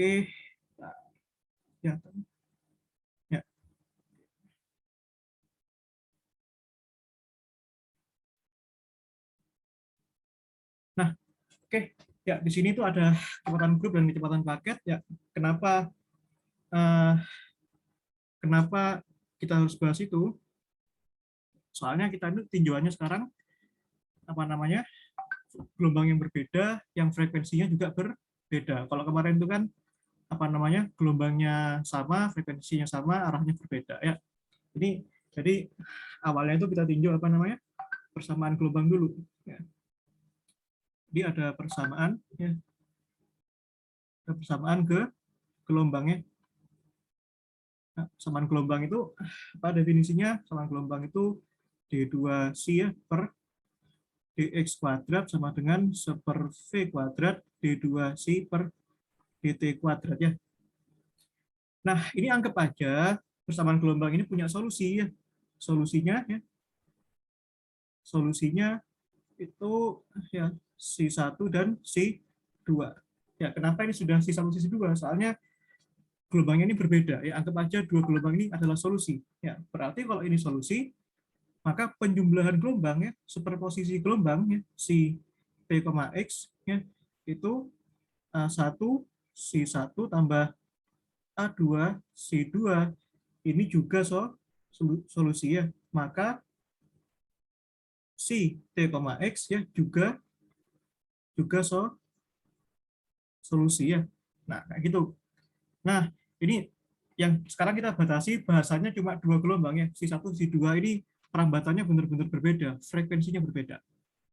Oke. Nah, ya. Ya. Nah, oke. Ya, di sini tuh ada kecepatan grup dan kecepatan paket. Ya, kenapa eh, kenapa kita harus bahas itu? Soalnya kita itu tinjauannya sekarang apa namanya? Gelombang yang berbeda, yang frekuensinya juga berbeda. Kalau kemarin itu kan apa namanya? Gelombangnya sama, frekuensinya sama, arahnya berbeda ya. Ini jadi awalnya itu kita tinjau apa namanya? Persamaan gelombang dulu ya. Jadi ada persamaan ya. Ada persamaan ke gelombangnya. Nah, persamaan gelombang itu apa definisinya? Persamaan gelombang itu D2C ya per dx kuadrat sama dengan 1 per v kuadrat D2C per dt kuadrat ya. Nah, ini anggap aja persamaan gelombang ini punya solusi ya. Solusinya ya. Solusinya itu ya C1 dan C2. Ya, kenapa ini sudah C1 C2? Soalnya gelombangnya ini berbeda ya. Anggap aja dua gelombang ini adalah solusi. Ya, berarti kalau ini solusi, maka penjumlahan gelombang ya, superposisi gelombang ya, si P, X ya, itu A1 C1 tambah A2 C2 ini juga solusi ya. Maka si T, X ya juga juga solusi ya. Nah, kayak gitu. Nah, ini yang sekarang kita batasi bahasanya cuma dua gelombang ya. Si1, Si2 ini perambatannya benar-benar berbeda, frekuensinya berbeda.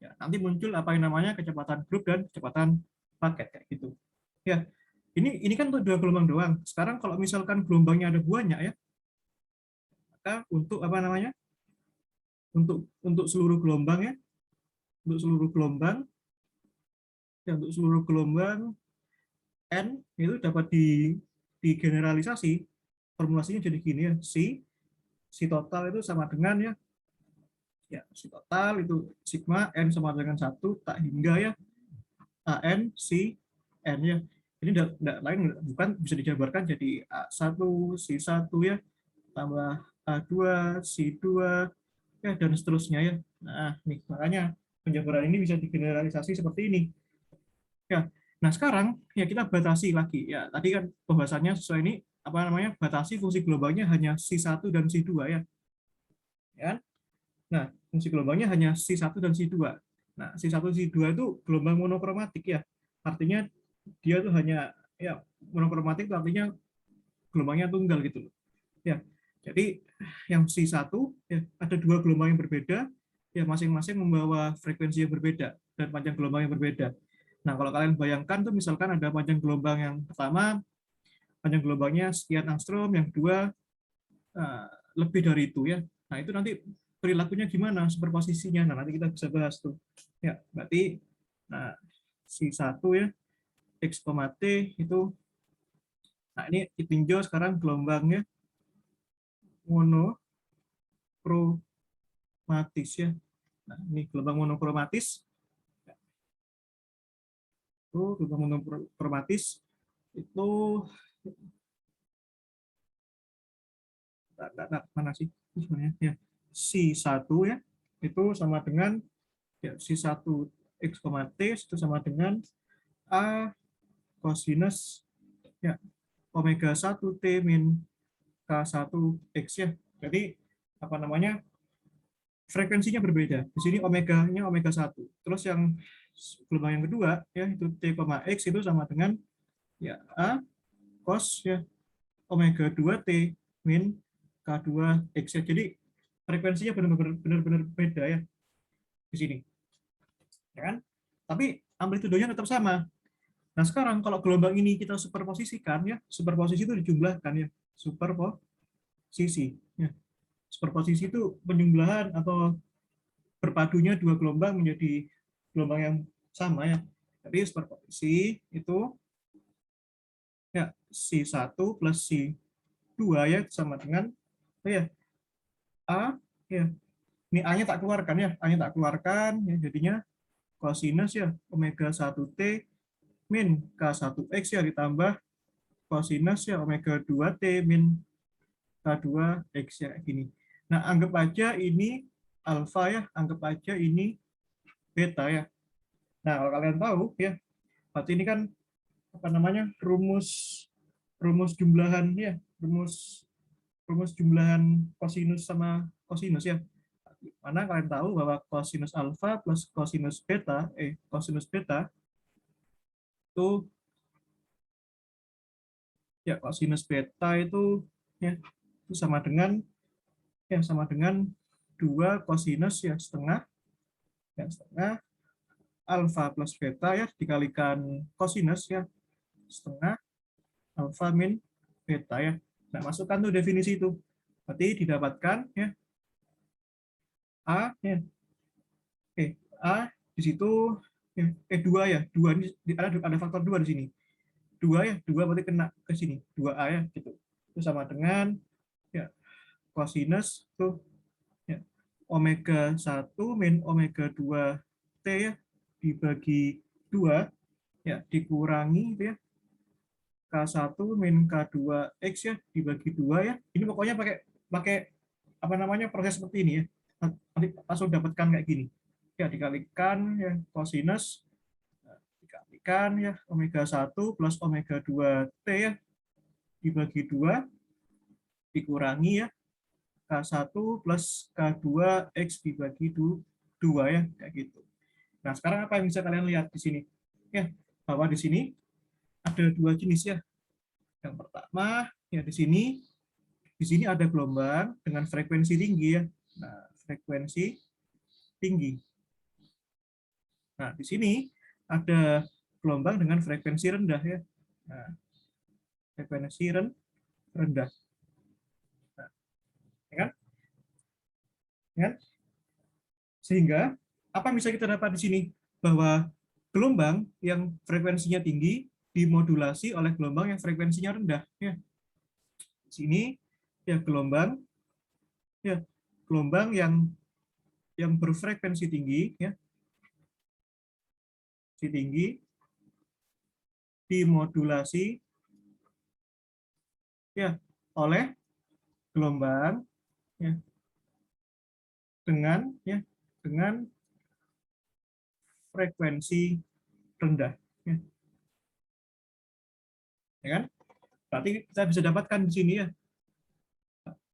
Ya, nanti muncul apa yang namanya kecepatan grup dan kecepatan paket kayak gitu. Ya, ini kan untuk dua gelombang doang. Sekarang kalau misalkan gelombangnya ada banyak ya, maka untuk apa namanya? Untuk seluruh gelombang ya, untuk seluruh gelombang ya, untuk seluruh gelombang n itu dapat digeneralisasi. Formulasinya jadi gini ya, si total itu sama dengan ya si total itu sigma n sama dengan 1 tak hingga ya an si n ya. Ini tidak lain bukan bisa dijabarkan jadi A1 C1 ya tambah A2 C2 ya dan seterusnya ya. Nah, nih makanya penjabaran ini bisa digeneralisasi seperti ini. Ya. Nah, sekarang ya kita batasi lagi. Ya, tadi kan pembahasannya sesuai ini apa namanya? Batasi fungsi gelombangnya hanya C1 dan C2 ya. Ya. Nah, fungsi gelombangnya hanya C1 dan C2. Nah, C1 C2 itu gelombang monokromatik ya. Artinya dia tuh hanya ya monokromatik itu artinya gelombangnya tunggal gitu loh. Ya. Jadi yang C1 ya ada dua gelombang yang berbeda ya masing-masing membawa frekuensi yang berbeda dan panjang gelombang yang berbeda. Nah, kalau kalian bayangkan tuh misalkan ada panjang gelombang yang pertama panjang gelombangnya sekian angstrom, yang kedua lebih dari itu ya. Nah, itu nanti perilakunya gimana, superposisinya. Nah, nanti kita bisa bahas tuh. Ya, berarti nah si1 ya x, t itu nah ini ditinjau sekarang gelombangnya monokromatis ya. Nah, ini gelombang monokromatis. Itu gelombang monokromatis itu mana sih sebenarnya ya si1 ya itu sama dengan ya si1 x, t itu sama dengan a kosinus ya omega 1 t min k1 x ya. Jadi apa namanya frekuensinya berbeda. Di sini omega-nya omega 1. Terus yang gelombang yang kedua ya itu t, x itu sama dengan ya a cos ya omega 2 t min k2 x ya. Jadi frekuensinya benar-benar beda ya di sini. Ya kan? Tapi amplitudenya tetap sama. Nah, sekarang kalau gelombang ini kita superposisikan ya, superposisi itu dijumlahkan ya, superposisi ya. Superposisi itu penjumlahan atau berpadunya dua gelombang menjadi gelombang yang sama ya. Jadi superposisi itu ya si1 plus si2 ya sama dengan ya a ya. Ini a-nya tak keluarkan ya, a-nya tak keluarkan ya jadinya kosinus ya omega 1 t min k1 x ya ditambah kosinus ya omega 2T min K2X ya gini. Nah, anggap aja ini alfa ya, anggap aja ini beta ya. Nah, kalau kalian tahu ya, berarti ini kan apa namanya? rumus jumlahan ya, rumus jumlahan kosinus sama kosinus ya. Mana kalian tahu bahwa kosinus alfa plus kosinus beta itu ya kosinus beta itu ya itu sama dengan 2 kosinus ya setengah alfa plus beta ya dikalikan kosinus ya setengah alfa min beta ya. Nah, masukkan tuh definisi itu. Berarti didapatkan ya A ya. A di situ ya, 2 ya. 2 ini ada faktor 2 di sini. 2 ya, 2 berarti kena ke sini. 2A ya gitu. Itu sama dengan ya kosinus tuh ya omega 1 min omega 2 T ya dibagi 2 ya dikurangi itu ya K1 min K2X ya dibagi 2 ya. Ini pokoknya pakai pakai apa namanya proses seperti ini ya. Nanti langsung dapatkan kayak gini. Ya dikalikan ya kosinus dikalikan ya omega 1 plus omega 2 T ya dibagi 2 dikurangi ya K1 plus K2X dibagi 2 ya kayak gitu. Nah, sekarang apa yang bisa kalian lihat di sini? Ya, bahwa di sini ada 2 jenis ya. Yang pertama ya di sini ada gelombang dengan frekuensi tinggi ya. Nah, frekuensi tinggi. Nah, di sini ada gelombang dengan frekuensi rendah ya. Nah, frekuensi rendah. Nah, ya kan? Ya kan? Sehingga apa yang bisa kita dapat di sini? Bahwa gelombang yang frekuensinya tinggi dimodulasi oleh gelombang yang frekuensinya rendah ya. Di sini ya gelombang yang berfrekuensi tinggi ya tinggi dimodulasi ya oleh gelombang ya dengan frekuensi rendah ya. Ya kan? Berarti kita bisa dapatkan di sini ya.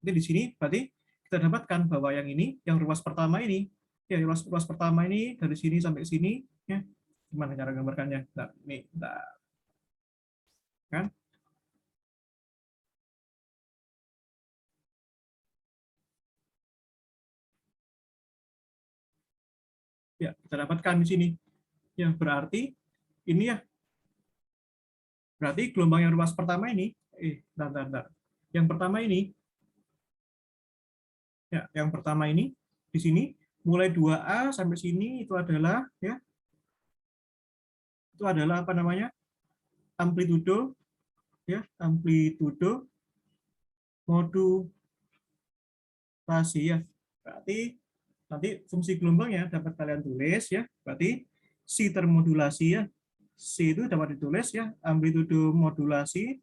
Jadi di sini berarti kita dapatkan bahwa yang ini yang ruas pertama ini ya ruas pertama ini dari sini sampai sini ya. Gimana cara gambarkannya? Nah, ini kan? Ya, kita dapatkan di sini. Ya, berarti ini ya. Berarti gelombang yang ruas pertama ini bentar. Yang pertama ini ya, yang pertama ini di sini mulai 2A sampai sini itu adalah apa namanya? Amplitudo ya, amplitudo modulasi ya. Berarti nanti fungsi gelombangnya dapat kalian tulis ya. Berarti si termodulasi ya. Si itu dapat ditulis ya, amplitudo modulasi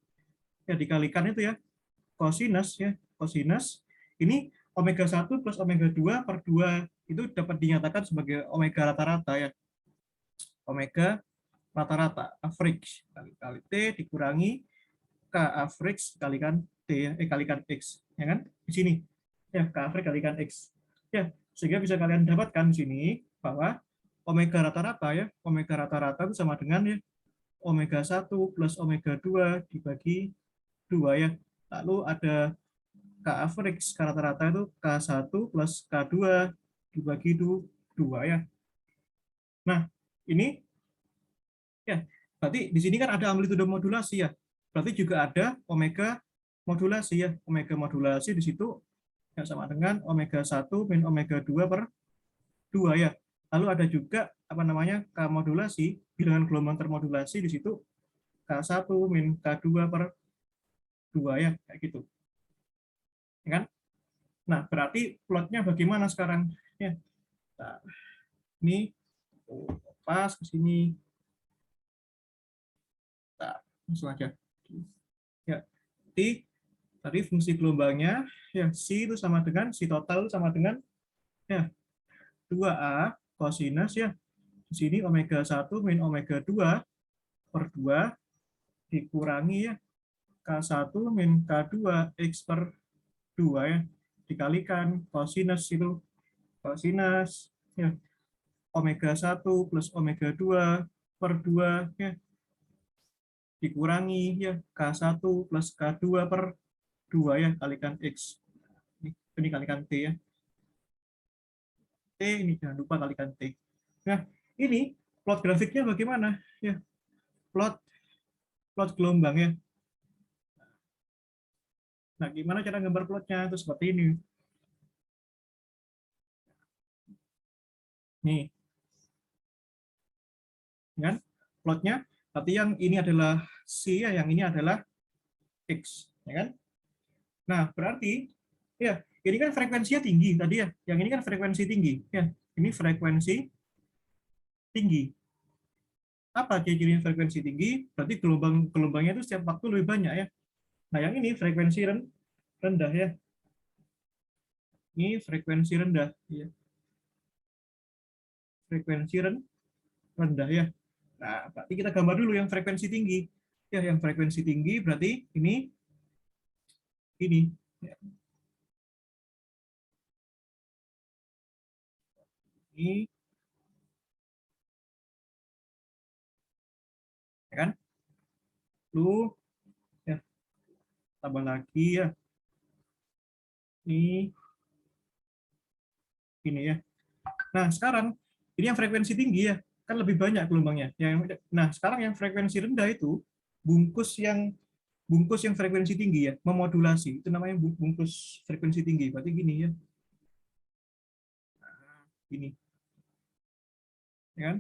ya dikalikan itu ya kosinus ini omega 1 plus omega 2 per 2 itu dapat dinyatakan sebagai omega rata-rata ya. Omega rata-rata average kali T dikurangi K average kalikan T ya, kalikan X ya kan di sini ya K average kalikan X ya, sehingga bisa kalian dapatkan di sini bahwa omega rata-rata ya omega rata-rata itu sama dengan ya omega 1 plus omega 2 dibagi 2 ya. Lalu ada K average rata-rata itu K1 plus K2 dibagi 2 ya. Nah, ini ya, berarti di sini kan ada amplitudo modulasi ya. Berarti juga ada omega modulasi ya. Omega modulasi di situ yang sama dengan omega 1 min omega 2 per 2 ya. Lalu ada juga apa namanya K modulasi, bilangan gelombang termodulasi di situ K1 min K2 per 2 ya, kayak gitu. Ya kan? Nah, berarti plotnya bagaimana sekarang? Ya. Nah, ini pas ke sini. Nah, langsung aja. Ya, T tadi fungsi gelombangnya ya si itu sama dengan si total itu sama dengan ya 2A kosinus ya. Di sini omega 1 min omega 2 per 2 dikurangi ya K1 min K2 X per 2 ya. Dikalikan kosinus itu kosinus ya omega 1 plus omega 2 per 2 ya dikurangi ya K1 plus K2 per 2 ya kalikan X. Ini kalikan T ya. T ini jangan lupa kalikan T. Nah, ini plot grafiknya bagaimana? Ya, plot plot gelombang ya. Nah, gimana cara gambar plotnya? Itu seperti ini. Nih, kan? Plotnya, tapi yang ini adalah C ya, yang ini adalah X, ya kan? Nah, berarti ya, ini kan frekuensinya tinggi tadi ya. Yang ini kan frekuensi tinggi, ya. Ini frekuensi tinggi. Apa ciri-cirinya frekuensi tinggi? Berarti gelombangnya itu setiap waktu lebih banyak ya. Nah, yang ini frekuensi rendah ya. Ini frekuensi rendah, ya. Frekuensi rendah ya. Nah, berarti kita gambar dulu yang frekuensi tinggi. Ya, yang frekuensi tinggi berarti ini. Ya. Ini, ya kan? Lu ya tambah lagi ya. Ini ya. Nah, sekarang ini yang frekuensi tinggi ya, kan lebih banyak gelombangnya. Nah, sekarang yang frekuensi rendah itu bungkus yang frekuensi tinggi ya, memodulasi. Itu namanya bungkus frekuensi tinggi. Berarti gini ya. Nah, gini. Ya kan?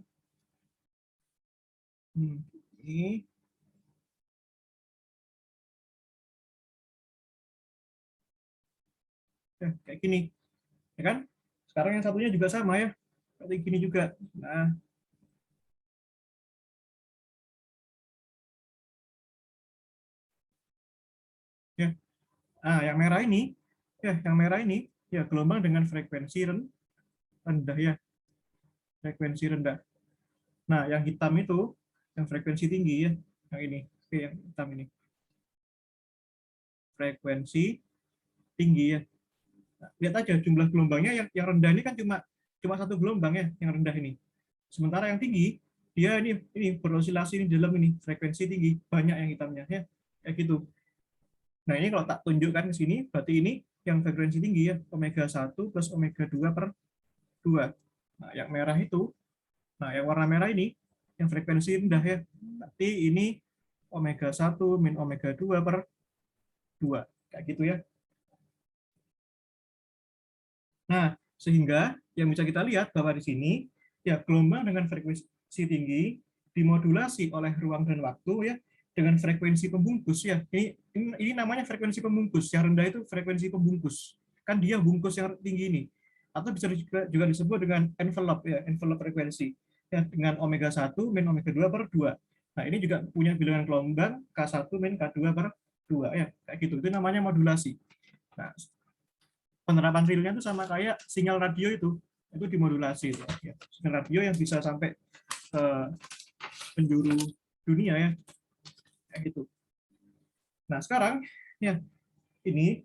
Ini ya, kayak gini. Ya kan? Sekarang yang satunya juga sama ya. Berarti gini juga. Nah, ya. Nah, yang merah ini ya gelombang dengan frekuensi rendah ya, frekuensi rendah. Nah, yang hitam itu yang frekuensi tinggi ya, yang ini. Oke, yang hitam ini frekuensi tinggi ya. Nah, lihat aja jumlah gelombangnya yang rendah ini kan cuma cuma satu gelombang ya, yang rendah ini. Sementara yang tinggi dia ini beroscilasi ini dalam ini frekuensi tinggi, banyak yang hitamnya ya. Kayak gitu. Nah, ini kalau tak tunjukkan ke sini berarti ini yang frekuensi tinggi ya, omega 1 plus omega 2 per 2. Nah, yang merah itu, nah yang warna merah ini yang frekuensi rendah ya. Berarti ini omega 1 min omega 2 per 2. Kayak gitu ya. Nah, sehingga yang bisa kita lihat bahwa di sini ya gelombang dengan frekuensi tinggi dimodulasi oleh ruang dan waktu ya dengan frekuensi pembungkus ya. Ini namanya frekuensi pembungkus. Yang rendah itu frekuensi pembungkus. Kan dia bungkus yang tinggi ini. Atau bisa juga disebut dengan envelope ya, envelope frekuensi. Ya, dengan omega 1 min omega 2 per 2. Nah, ini juga punya bilangan gelombang K1 min K2 per 2 ya. Kayak gitu. Itu namanya modulasi. Nah, penerapan realnya itu sama kayak sinyal radio itu dimodulasi itu ya. Sinyal radio yang bisa sampai ke penjuru dunia ya kayak gitu. Nah sekarang ya ini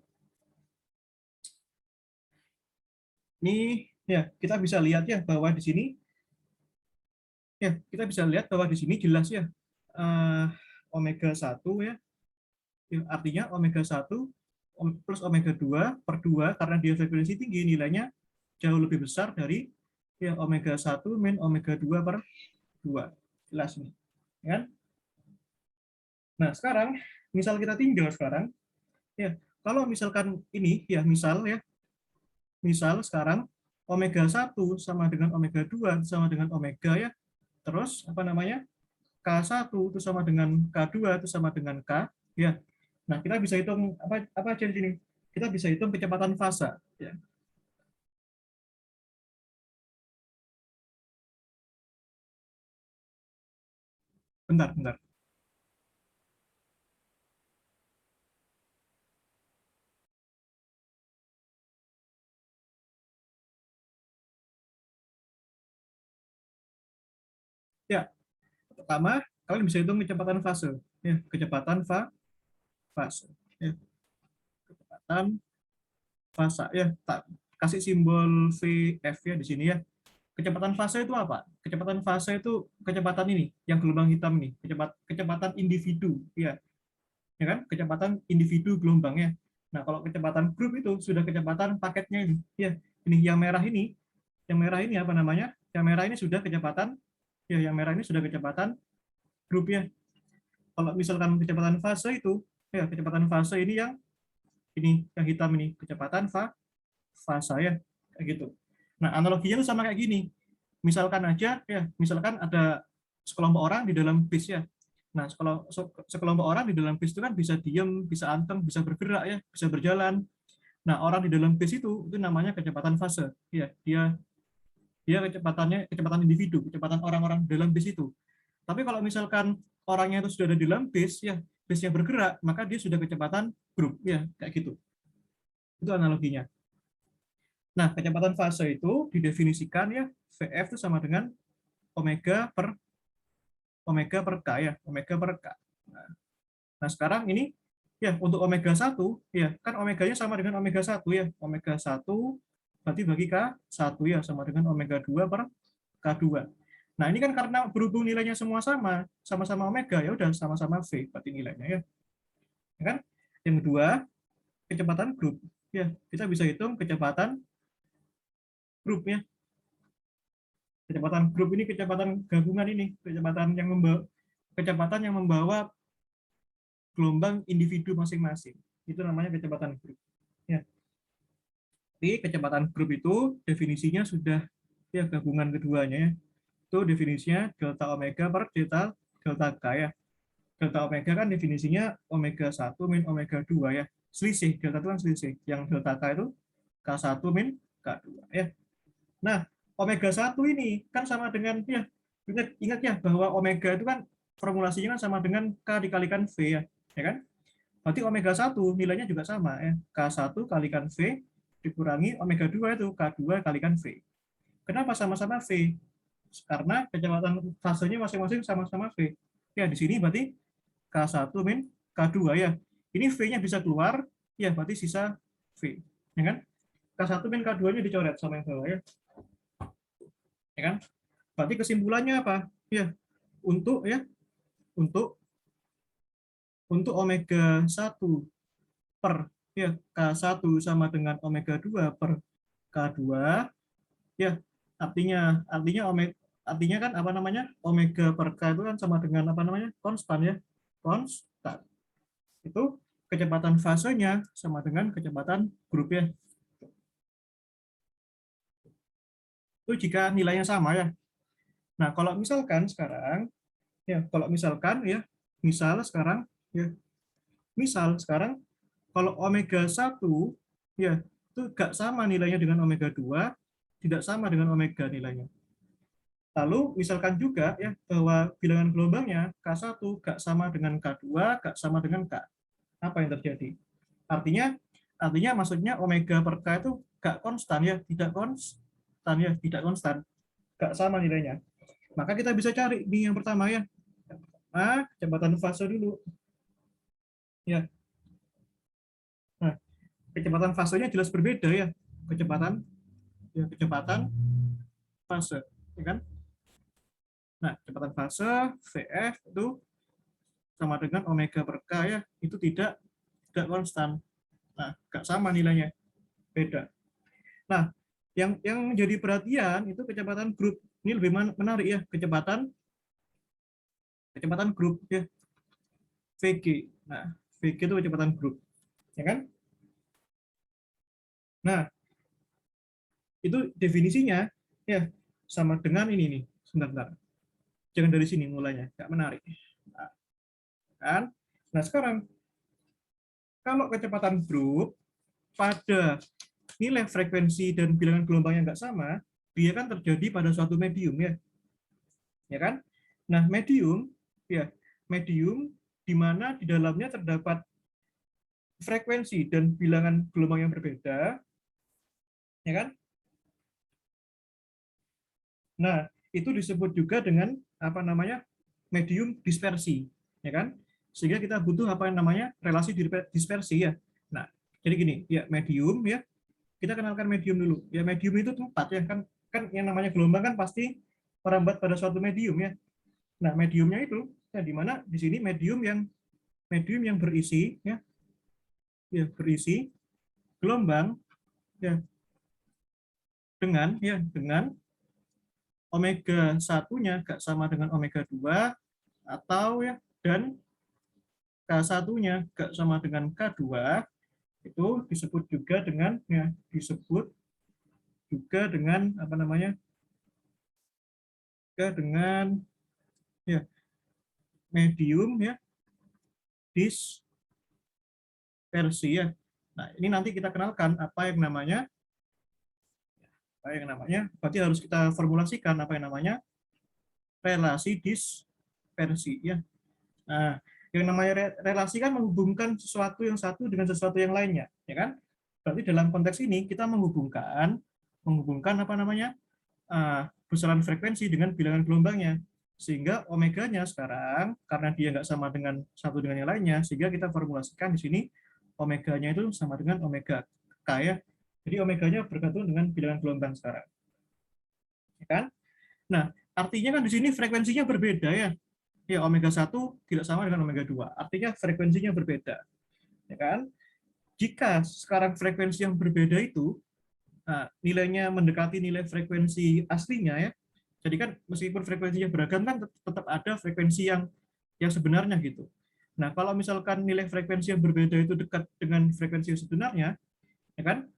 ya kita bisa lihat ya bahwa di sini ya kita bisa lihat bahwa di sini jelas ya omega 1 ya. Ya artinya omega 1 plus omega 2 per 2 karena dia frekuensi tinggi nilainya jauh lebih besar dari ya omega 1 min omega 2 per 2. Jelas nih. Ya kan? Nah, sekarang misal kita tinjau sekarang ya, kalau misalkan ini ya misal sekarang omega 1 sama dengan omega 2 sama dengan omega ya. Terus apa namanya? K1 itu sama dengan K2 itu sama dengan K ya. Nah, kita bisa hitung apa aja di sini? Kita bisa hitung kecepatan fase ya. Bentar, bentar. Pertama, kalian bisa hitung kecepatan fase. Ya, kecepatan fase. Ya, kecepatan fase. Ya, tak kasih simbol VF ya di sini ya. Kecepatan fase itu apa? Kecepatan fase itu kecepatan ini, yang gelombang hitam ini, kecepatan individu, ya kan? Kecepatan individu gelombangnya. Nah, kalau kecepatan grup itu sudah kecepatan paketnya ini, ya. Ini yang merah ini apa namanya? Yang merah ini sudah kecepatan, ya, yang merah ini sudah kecepatan grupnya. Kalau misalkan kecepatan fase itu, ya, kecepatan fase ini yang hitam ini, kecepatan fase ya, kayak gitu. Nah, analoginya itu sama kayak gini. Misalkan aja ya, misalkan ada sekelompok orang di dalam bis ya. Nah, sekelompok orang di dalam bis itu kan bisa diem, bisa anteng, bisa bergerak ya, bisa berjalan. Nah, orang di dalam bis itu namanya kecepatan fase. Ya, dia dia kecepatan individu, kecepatan orang-orang di dalam bis itu. Tapi kalau misalkan orangnya itu sudah ada di dalam bis ya, bisnya bergerak, maka dia sudah kecepatan grup ya, kayak gitu. Itu analoginya. Nah, kecepatan fase itu didefinisikan ya, VF itu sama dengan omega per K ya, omega per K. Nah, sekarang ini ya untuk omega 1 ya, kan omeganya sama dengan omega 1 ya. Omega 1 berarti bagi K1 ya sama dengan omega 2 per K2. Nah, ini kan karena berhubung nilainya semua sama-sama omega ya udah sama-sama V berarti nilainya ya. Ya kan? Yang kedua, kecepatan grup. Ya, kita bisa hitung kecepatan grupnya. Kecepatan grup ini kecepatan gabungan ini, kecepatan yang membawa gelombang individu masing-masing. Itu namanya kecepatan grup. Ya. Tapi kecepatan grup itu definisinya sudah ya gabungan keduanya ya. Itu definisinya delta omega per delta K ya. Delta omega kan definisinya omega 1 min omega 2 ya. Selisih, delta itu kan selisih. Yang delta K itu K1 min K2 ya. Nah, omega 1 ini kan sama dengan ya, ingat ya bahwa omega itu kan formulasinya kan sama dengan K dikalikan V ya kan? Berarti omega 1 nilainya juga sama ya. K1 kalikan V dikurangi omega 2 itu K2 kalikan V. Kenapa sama-sama V? Karena kecepatan fasenya masing-masing sama-sama V. Ya, di sini berarti K1 min K2 ya. Ini V-nya bisa keluar, ya berarti sisa V. Ya kan? K1 min K2-nya dicoret sama yang bawah ya. Ya kan? Berarti kesimpulannya apa? Ya, untuk ya, untuk omega 1 per ya K1 sama dengan omega 2 per K2 ya artinya kan apa namanya omega per K itu kan sama dengan apa namanya konstan ya konstan itu kecepatan fasenya sama dengan kecepatan grupnya itu jika nilainya sama ya. Nah kalau misalkan sekarang misal sekarang ya misal sekarang kalau omega 1 ya itu gak sama nilainya dengan omega 2 tidak sama dengan omega nilainya. Lalu misalkan juga ya bahwa bilangan gelombangnya K1 gak sama dengan K2, gak sama dengan K. Apa yang terjadi? Artinya artinya maksudnya omega per K itu gak konstan ya, tidak konstan, gak sama nilainya. Maka kita bisa cari di yang pertama ya. Kecepatan fase dulu. Ya. Nah, kecepatan fasenya jelas berbeda ya. Kecepatan fase, ya kan? Nah, kecepatan fase VF itu sama dengan omega per K ya, itu tidak konstan. Nah, nggak sama nilainya, beda. Nah, yang menjadi perhatian itu kecepatan grup. Ini lebih menarik ya, kecepatan grup ya, VG. Nah, VG itu kecepatan grup, ya kan? Nah, itu definisinya ya sama dengan ini nih. Sebentar. Jangan dari sini mulainya, nggak menarik. Nah, kan? Nah, sekarang kalau kecepatan grup pada nilai frekuensi dan bilangan gelombangnya nggak sama, dia kan terjadi pada suatu medium ya kan? Nah, medium di mana di dalamnya terdapat frekuensi dan bilangan gelombang yang berbeda, ya kan? Nah, itu disebut juga dengan apa namanya? medium dispersi, ya kan? Sehingga kita butuh apa yang namanya relasi dispersi ya. Nah, jadi gini, ya medium ya. Kita kenalkan medium dulu. Ya medium itu tempat ya kan yang namanya gelombang kan pasti merambat pada suatu medium ya. Nah, mediumnya itu ya di mana di sini medium yang berisi ya berisi gelombang ya dengan omega satunya gak sama dengan omega 2 atau ya dan K1-nya gak sama dengan K2 itu disebut juga dengan apa namanya? Dengan ya medium ya dispersi ya. Nah, ini nanti kita kenalkan berarti harus kita formulasikan apa yang namanya relasi dispersi ya. Nah, yang namanya relasi kan menghubungkan sesuatu yang satu dengan sesuatu yang lainnya, ya kan? Berarti dalam konteks ini kita menghubungkan apa namanya besaran frekuensi dengan bilangan gelombangnya, sehingga omeganya sekarang karena dia nggak sama dengan satu dengan yang lainnya, sehingga kita formulasikan di sini omeganya itu sama dengan omega k ya. Jadi omeganya bergantung dengan bilangan gelombang sekarang, ya kan? Nah, artinya kan di sini frekuensinya berbeda ya. Ya, omega 1 tidak sama dengan omega 2. Artinya frekuensinya berbeda. Ya kan? Jika sekarang frekuensi yang berbeda itu nilainya mendekati nilai frekuensi aslinya ya. Jadi kan meskipun frekuensinya beragam kan tetap ada frekuensi yang sebenarnya gitu. Nah, kalau misalkan nilai frekuensi yang berbeda itu dekat dengan frekuensi yang sebenarnya, ya kan?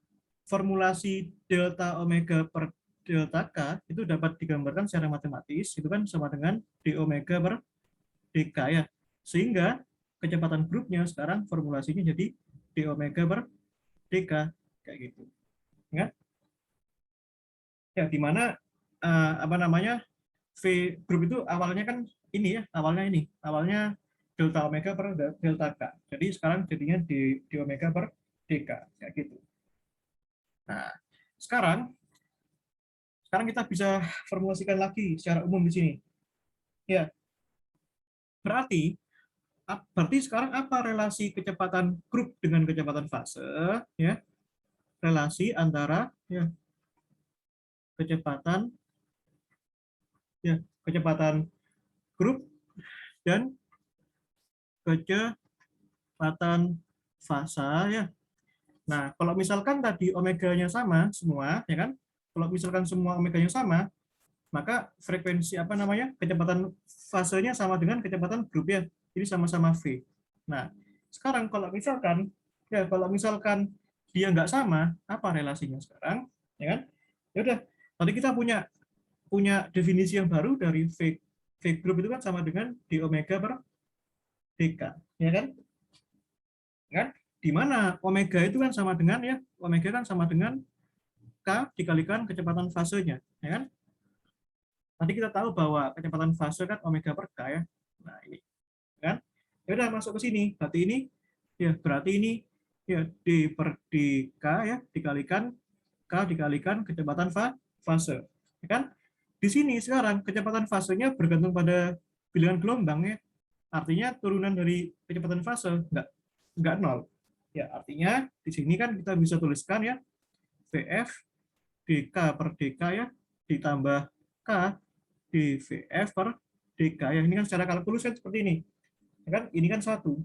Formulasi delta omega per delta K itu dapat digambarkan secara matematis, itu kan sama dengan d omega per dk ya. Sehingga kecepatan grupnya sekarang formulasinya jadi d omega per dk kayak gitu. Ya, ya di mana apa namanya V grup itu awalnya kan awalnya delta omega per delta K. Jadi sekarang jadinya d omega per dk kayak gitu. Nah, sekarang kita bisa formulasikan lagi secara umum di sini. Ya, berarti sekarang apa relasi kecepatan grup dengan kecepatan fase? Ya, relasi antara ya kecepatan kecepatan grup dan kecepatan fase ya. Nah, kalau misalkan tadi omeganya sama semua, ya kan? Kalau misalkan semua omeganya sama, maka frekuensi apa namanya kecepatan fasenya sama dengan kecepatan grup ya. Jadi sama-sama v. Nah, sekarang kalau misalkan dia nggak sama, apa relasinya sekarang? Ya kan? Ya udah, tadi kita punya definisi yang baru dari v group itu kan sama dengan d omega per dk, ya kan? Kan? Di mana omega itu kan sama dengan k dikalikan kecepatan fasenya, ya kan? Nanti kita tahu bahwa kecepatan fase kan omega per k ya. Nah, ini kan. Ya udah masuk ke sini. Berarti ini ya d per dk ya dikalikan k dikalikan kecepatan fase. Ya kan? Di sini sekarang kecepatan fasenya bergantung pada bilangan gelombang ya. Artinya turunan dari kecepatan fase enggak nol. Ya, artinya di sini kan kita bisa tuliskan ya Vf dk per dk ya ditambah k dvf per dk ya. Ini kan secara kalkulus kan seperti ini. Ya kan? Ini kan satu.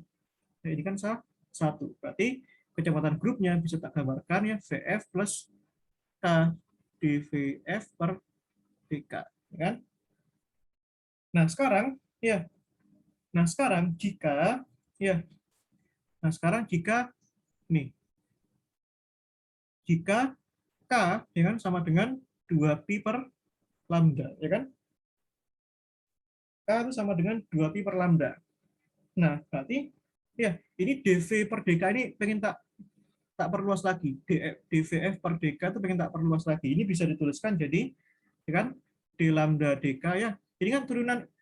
Ya, ini kan satu. Berarti kecepatan grupnya bisa tak gambarkan ya Vf plus k dvf per dk. Ya kan? Nah, sekarang ya. Nah, sekarang jika ya. Nah, sekarang jika nih jika K ya kan sama dengan 2pi per lambda ya kan. K itu sama dengan 2pi per lambda. Nah, berarti ya ini dv per dk ini pengen tak perluas lagi. dvf per dk itu pengen tak perluas lagi. Ini bisa dituliskan jadi ya kan d lambda dk ya. Ini kan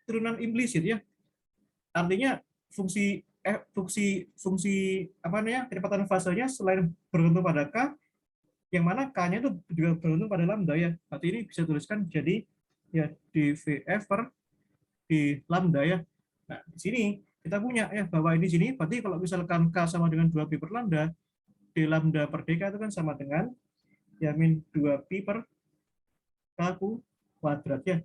turunan implisit ya. Artinya fungsi apa namanya kecepatan fasenya selain bergantung pada k, yang mana k-nya itu juga bergantung pada lambda ya. Berarti ini bisa tuliskan jadi ya dvf per di lambda ya. Nah, di sini kita punya ya bahwa di sini berarti kalau misalkan K sama dengan 2pi per lambda, d lambda per dk itu kan sama dengan ya min 2pi per K kuadrat ya.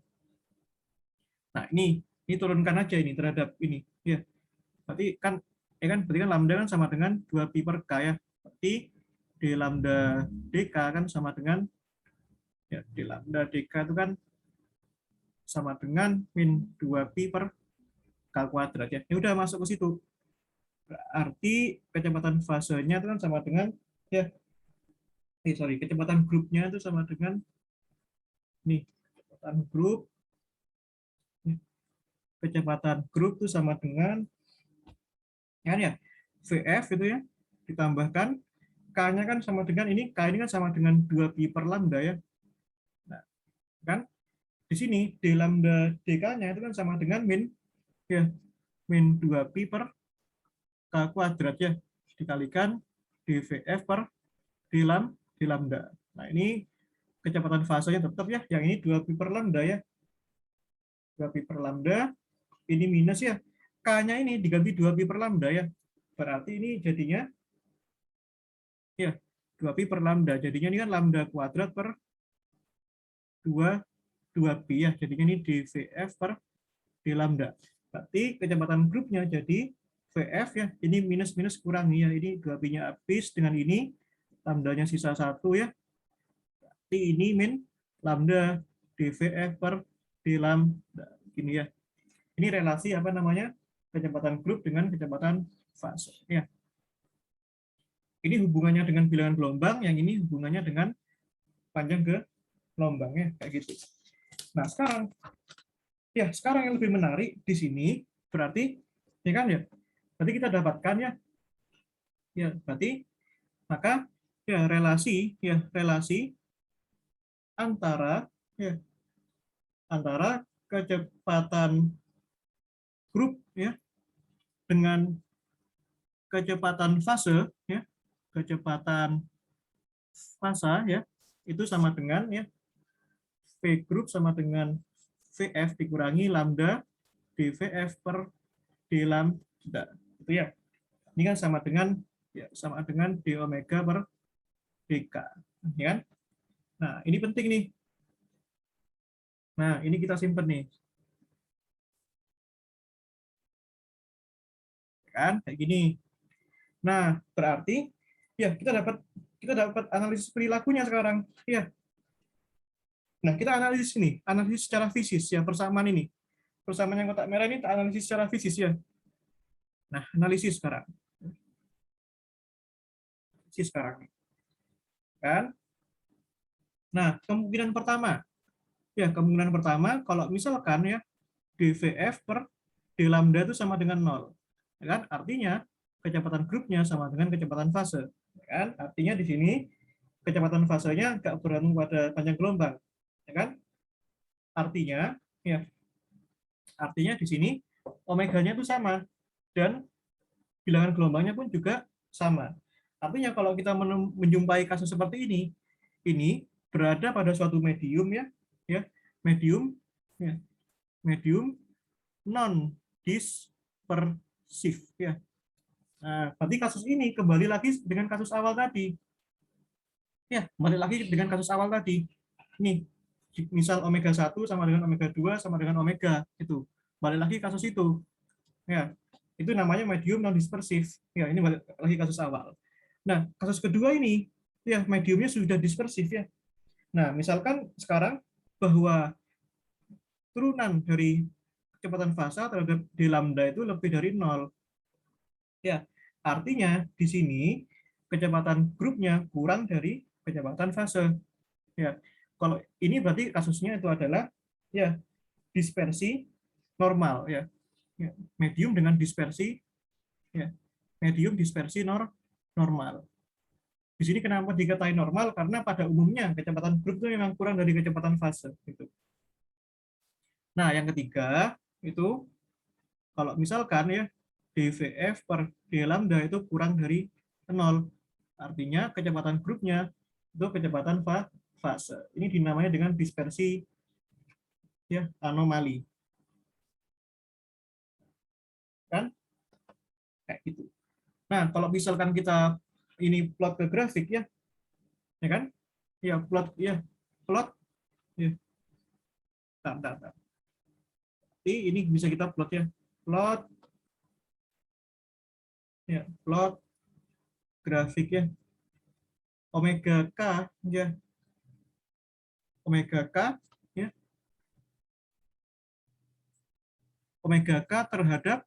Nah, ini turunkan aja ini terhadap ini ya. Berarti kan berarti kan lambda kan sama dengan 2pi per K ya. Berarti d lambda dk kan sama dengan ya d lambda dk itu kan sama dengan min 2pi per K kuadrat ya. Ini udah masuk ke situ. Berarti kecepatan fasenya itu kan sama dengan ya kecepatan grupnya itu sama dengan nih kecepatan grup itu sama dengan ya VF itu ya ditambahkan K-nya kan sama dengan ini, K ini kan sama dengan 2pi per lambda ya. Nah, kan di sini d lambda dk-nya itu kan sama dengan min 2pi per K kuadrat ya dikalikan dVF per d lambda. Nah, ini kecepatan fasenya tetap ya, yang ini 2pi per lambda ya. 2pi per lambda ini minus ya. K-nya ini diganti 2pi per lambda ya. Berarti ini jadinya ya 2pi per lambda. Jadinya ini kan lambda kuadrat per 2pi ya. Jadinya ini dVF per d lambda. Berarti kecepatan grupnya jadi VF ya. Ini minus-minus kurangi ya. Ini 2pi-nya habis dengan ini. Lambdanya sisa 1 ya. Berarti ini min lambda dVF per d lambda. Gini ya. Ini relasi apa namanya? Kecepatan grup dengan kecepatan fase ya. Ini hubungannya dengan bilangan gelombang, yang ini hubungannya dengan panjang gelombang ya, kayak gitu. Nah, sekarang yang lebih menarik di sini berarti ya kan ya. Berarti kita dapatkan ya. Ya, berarti maka ya relasi antara kecepatan grup ya dengan kecepatan fase ya, kecepatan fase ya itu sama dengan ya V grup sama dengan VF dikurangi lambda dVF per d lambda itu ya. Ini kan sama dengan d omega per dk ya kan. Nah, ini penting nih. Nah, ini kita simpen nih. Kan kayak gini. Nah, berarti ya kita dapat analisis perilakunya sekarang. Ya. Nah, kita analisis secara fisis ya persamaan ini. Persamaan yang kotak merah ini kita analisis secara fisis ya. Nah, analisis sekarang. Kan? Nah, kemungkinan pertama kalau misalkan ya dVF per d lambda itu sama dengan 0. Ya kan? Artinya kecepatan grupnya sama dengan kecepatan fase. Ya kan? Artinya di sini kecepatan fasenya nggak bergantung pada panjang gelombang. Ya kan? Artinya di sini omeganya itu sama dan bilangan gelombangnya pun juga sama. Artinya kalau kita menjumpai kasus seperti ini berada pada suatu medium medium non dispersif ya. Nah, berarti kasus ini kembali lagi dengan kasus awal tadi. Ya, kembali lagi dengan kasus awal tadi. Nih, misal omega 1 sama dengan omega 2 sama dengan omega itu. Balik lagi kasus itu. Ya, itu namanya medium non dispersif. Ya, ini balik lagi kasus awal. Nah, kasus kedua ini ya mediumnya sudah dispersif ya. Nah, misalkan sekarang bahwa turunan dari kecepatan fase terhadap d lambda itu lebih dari 0. Ya, artinya di sini kecepatan grupnya kurang dari kecepatan fase. Ya, kalau ini berarti kasusnya itu adalah ya dispersi normal ya. Medium dengan dispersi ya. Medium dispersi normal. Di sini kenapa dikatai normal? Karena pada umumnya kecepatan grup itu memang kurang dari kecepatan fase gitu. Nah, yang ketiga itu kalau misalkan ya dVF per d lambda itu kurang dari 0. Artinya kecepatan grupnya itu kecepatan fase. Ini dinamanya dengan dispersi ya anomali. kan kayak gitu. Nah, kalau misalkan kita ini plot ke grafik ya kan? Ya plot ya. Bentar. Ini bisa kita plot ya. Plot plot grafik ya. Omega K ya. Omega K ya. Omega K terhadap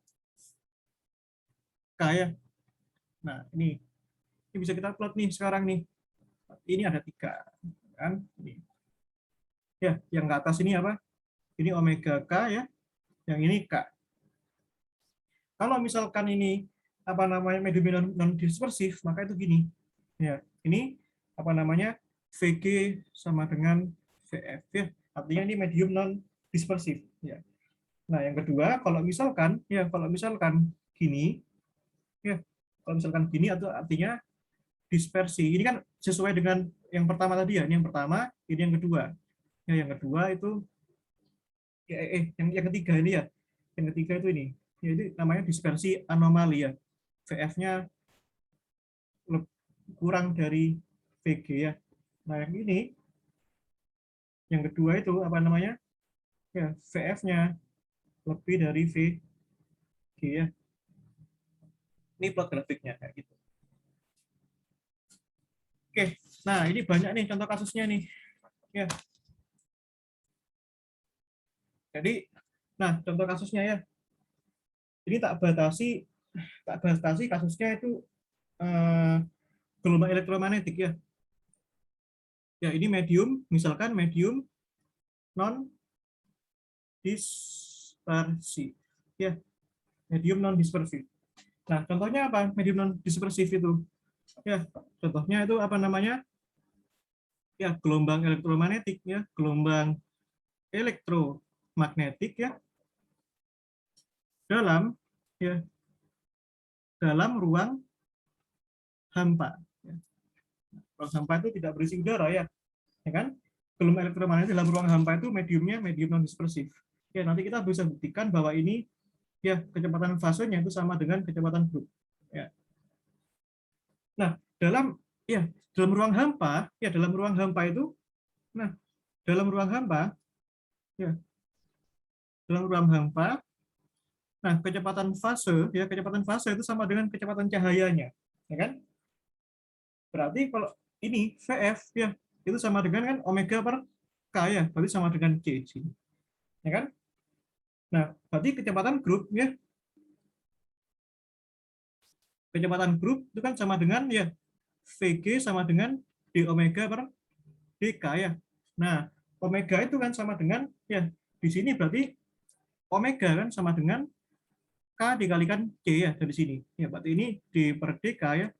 K ya. Nah, ini bisa kita plot nih sekarang nih. Ini ada 3 kan? Ini. Ya, yang ke atas ini apa? Ini omega K ya. Yang ini K. Kalau misalkan ini apa namanya medium non dispersif, maka itu gini. Ya, ini apa namanya VG sama dengan VF ya. Artinya ini medium non dispersif ya. Nah, yang kedua kalau misalkan gini ya, kalau misalkan gini atau artinya dispersi. Ini kan sesuai dengan yang pertama tadi ya. Ini yang pertama, ini yang kedua. Ya, yang kedua itu yang ketiga ini ya. Yang ketiga itu ini. Ya, itu namanya dispersi anomali ya. VF-nya kurang dari VG ya. Nah, yang ini yang kedua itu apa namanya? Ya, VF-nya lebih dari VG ya. Ini plot grafiknya kayak gitu. Oke. Nah, ini banyak nih contoh kasusnya nih. Ya. Jadi, nah contoh kasusnya ya. Ini tak batasi kasusnya itu gelombang elektromagnetik ya. Ya, ini medium, misalkan medium non dispersif. Ya, medium non dispersif. Nah, contohnya apa? Medium non dispersif itu. Ya, contohnya itu apa namanya? Ya, gelombang elektromagnetik ya, gelombang elektromagnetik ya dalam ya dalam ruang hampa. Ya. Ruang hampa itu tidak berisi udara ya kan? Gelombang elektromagnetik dalam ruang hampa itu mediumnya medium non dispersif. Ya, nanti kita bisa buktikan bahwa ini ya kecepatan fasenya itu sama dengan kecepatan grup. Ya. Nah, dalam ruang hampa, itu, nah, dalam ruang hampa, ya, dalam ruang hampa, nah kecepatan fase itu sama dengan kecepatan cahayanya, ya kan? Berarti kalau ini VF ya, itu sama dengan kan omega per K ya, berarti sama dengan C sini, ya kan? Nah, berarti kecepatan grup itu kan sama dengan ya VG sama dengan d omega per dk ya. Nah, omega itu kan sama dengan ya di sini berarti omega kan sama dengan k dikalikan c ya dari sini. Ya, berarti ini d per dk ya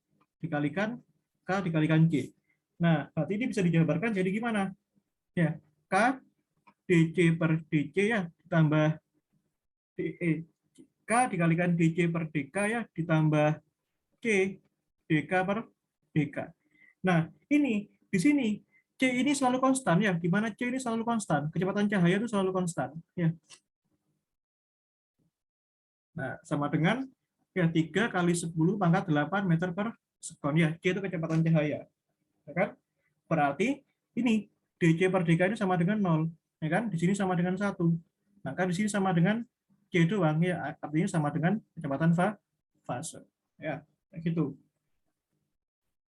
dikalikan k dikalikan c. Nah, berarti ini bisa dijabarkan jadi gimana? Ya, k dc per dc ya ditambah k dikalikan dc per dk ya ditambah c dk per dk. Nah, ini di sini C ini selalu konstan ya. Di mana C ini selalu konstan. Kecepatan cahaya itu selalu konstan ya. Nah, sama dengan ya 3 kali 10 pangkat 8 meter per sekon ya. C itu kecepatan cahaya. Ya kan? Berarti ini dc per dk ini sama dengan 0. Ya kan? Di sini sama dengan 1. Maka di sini sama dengan C doang ya. Artinya sama dengan kecepatan fase. Ya, kayak gitu.